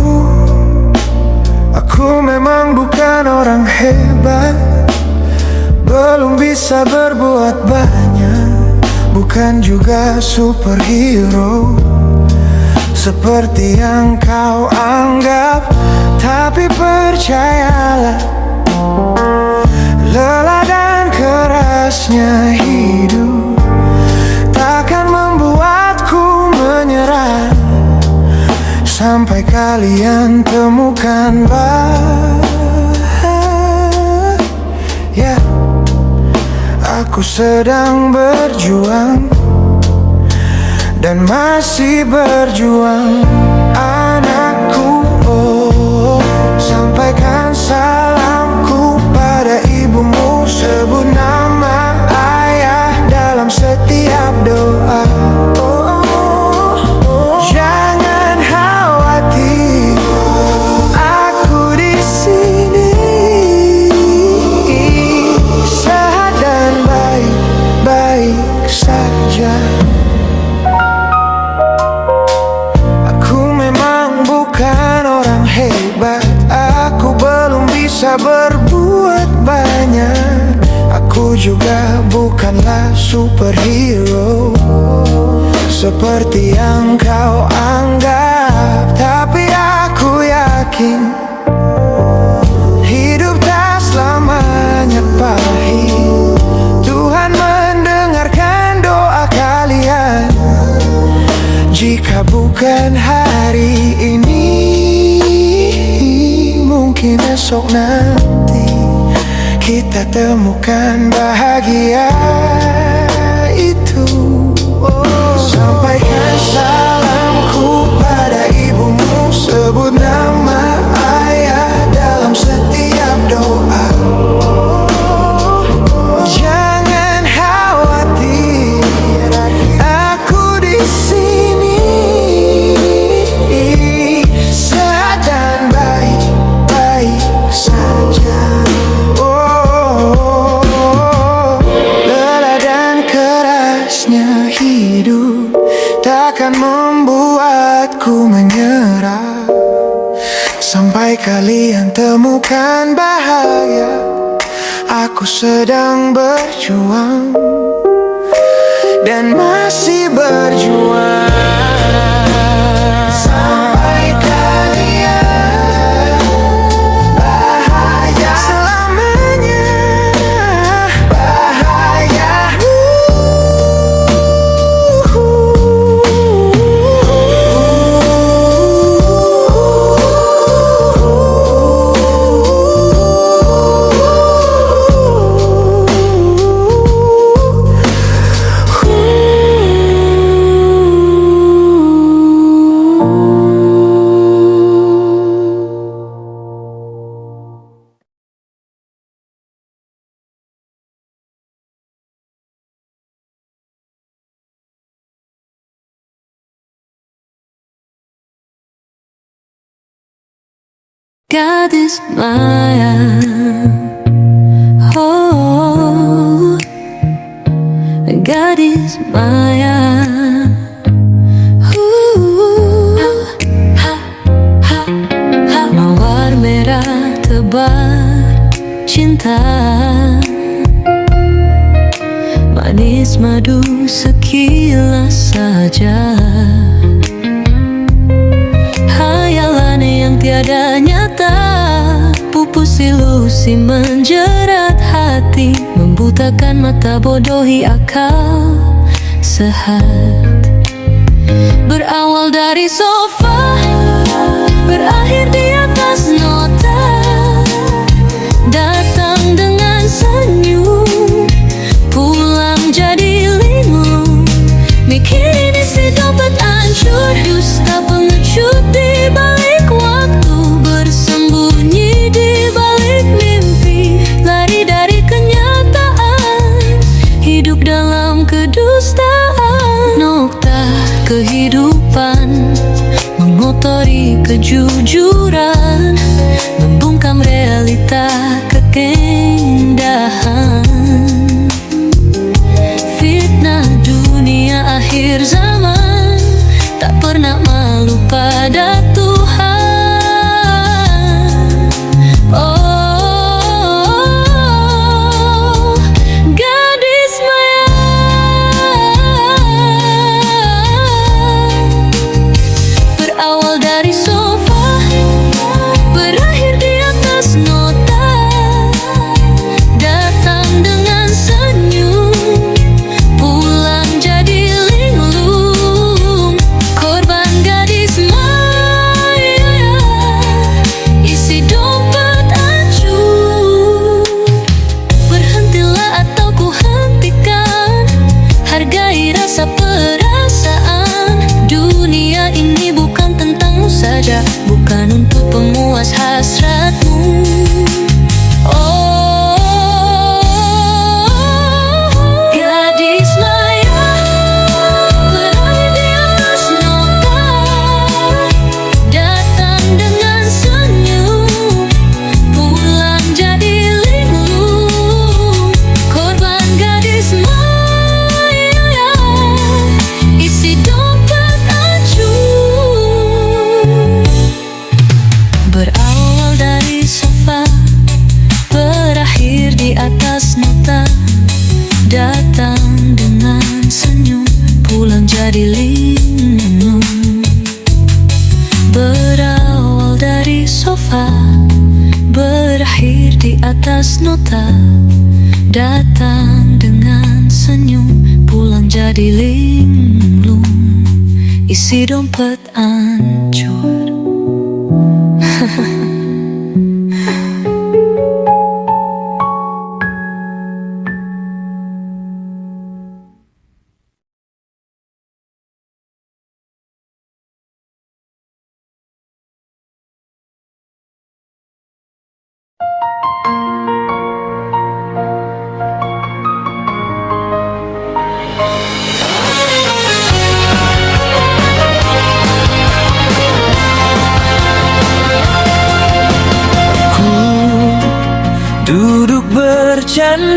aku memang bukan orang hebat, belum bisa berbuat banyak, bukan juga superhero seperti yang kau anggap. Tapi percayalah, lelah dan kerasnya hidup takkan membuatku menyerah sampai kalian temukan bahagia. Aku sedang berjuang dan masih berjuang. Anakku, oh, sampaikan salamku pada ibumu, sebut nama ayah dalam setiap doa. Jangan khawatir, aku di sini, sehat dan baik-baik saja. Bukan orang hebat, aku belum bisa berbuat banyak, aku juga bukanlah superhero seperti yang kau anggap. Tapi aku yakin hidup tak selamanya pahit. Tuhan mendengarkan doa kalian. Jika bukan hari ini, mungkin esok nanti kita temukan bahagia itu. Sampaikan salamku pada ibumu, sebut nama ayah dalam setiap doa. Jangan khawatir, aku di sini, sehat dan baik-baik saja. Lelah dan kerasnya hidup takkan membuatku menyerah sampai kalian temukan bahagia. Aku sedang berjuang dan masih berjuang sampai kalian bahagia selamanya. Bahagia. Gadis Maya, oh, gadis Maya, mawar merah tebar cinta, manis madu sekilas saja. Hayalan yang tiada nyata, pupus ilusi menjerat hati, membutakan mata, bodohi akal sehat. Berawal dari sofa, berakhir di atas nota, datang dengan senyum, pulang jadi linglung. Mikirin isi dompet hancur, dusta pengecut di balik waktu, bersembunyi di balik mimpi, lari dari kenyataan, hidup dalam kedustaan. Nokta kehidupan mengotori kejujuran, membungkam realita keindahan. Fitnah dunia akhir zaman tak pernah malu pada Tuhan. bahagia, bukan untuk pemuas hasratmu. Oh, gadis maya berlari di atas nota, datang dengan senyum, pulang jadi linglung. Korban gadis maya, isi dompet hancur. Berawal dari sofa, berakhir di atas nota, datang dengan senyum, pulang jadi linglung. Berawal dari sofa, berakhir di atas nota, datang dengan senyum, pulang jadi linglung. Isi dompet hancur. Duduk bercandaku,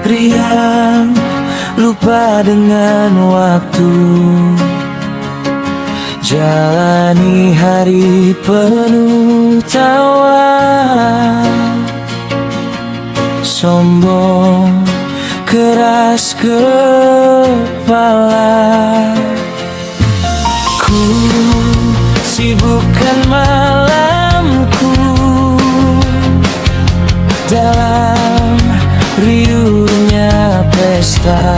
riang, lupa dengan waktu. Jalani hari penuh tawa, sombong, keras kepala. Ku sibukkan malamku dalam riuhnya pesta,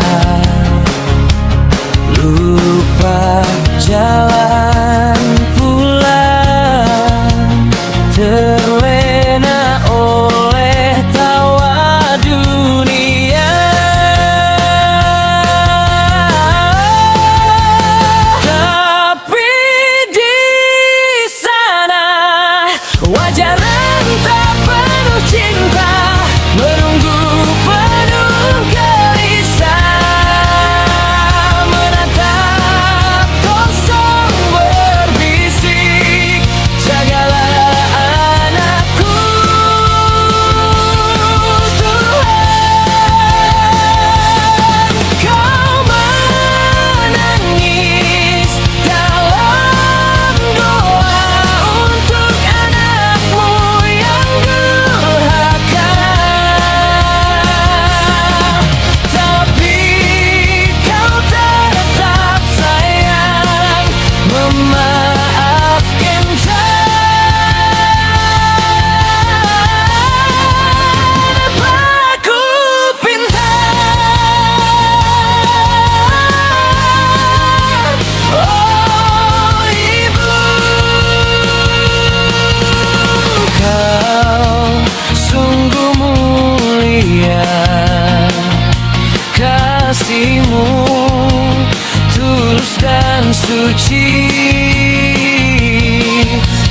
lupa jalan pulang, terlena oleh tawa dunia. Tapi di sana wajah rentah penuh cinta, menunggu penuh gelisah, menatap kosong berbisik, jagalah anakku Tuhan. Kau menangis dalam doa untuk anakmu yang durhaka, tapi kau tetap sayang memaafkan tanpa ku pinta. Oh ibu, kau sungguh mulia, kasihmu tulus dan suci,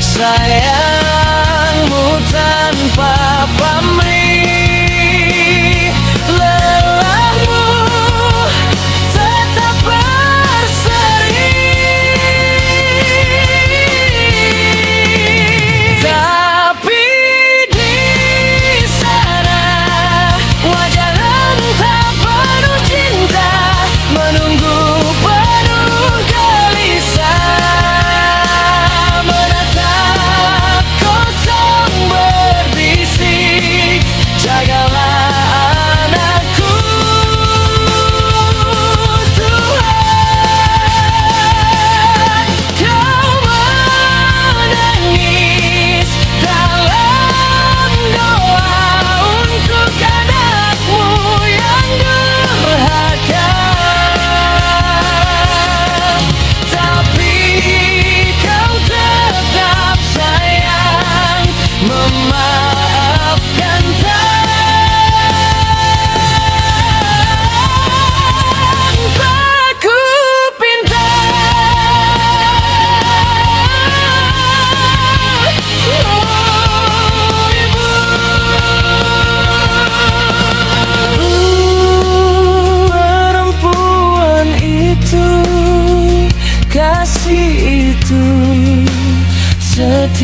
sayangmu tanpa pamrih, lelahmu tetap berseri. Tapi di sana wajah rentah penuh cinta, menunggu penuh gelisah, menatap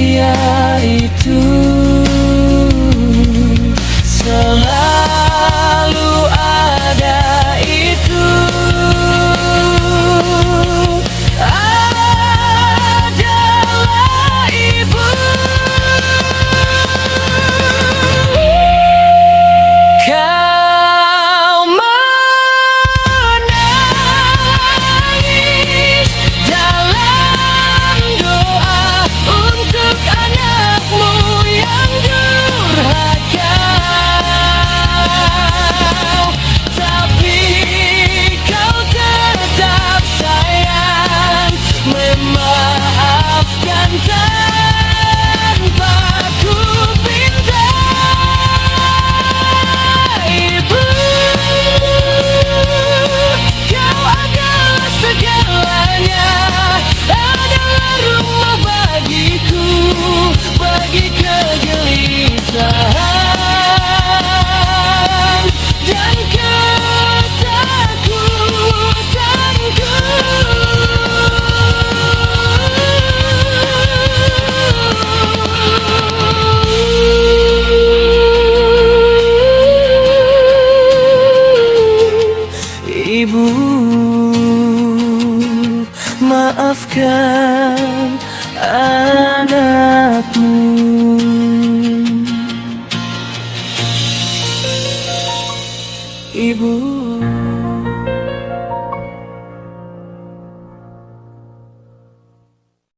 bahagia itu selalu ada, itu adalah ibu. Kau menangis dalam doa untuk anakmu yang durhaka, tapi kau tetap sayang memaafkan tanpa ku pinta. Ibu, kau adalah segalanya, adalah rumah bagiku, bagi kegelisahan dan ketakutanku. Ibu, maafkan anak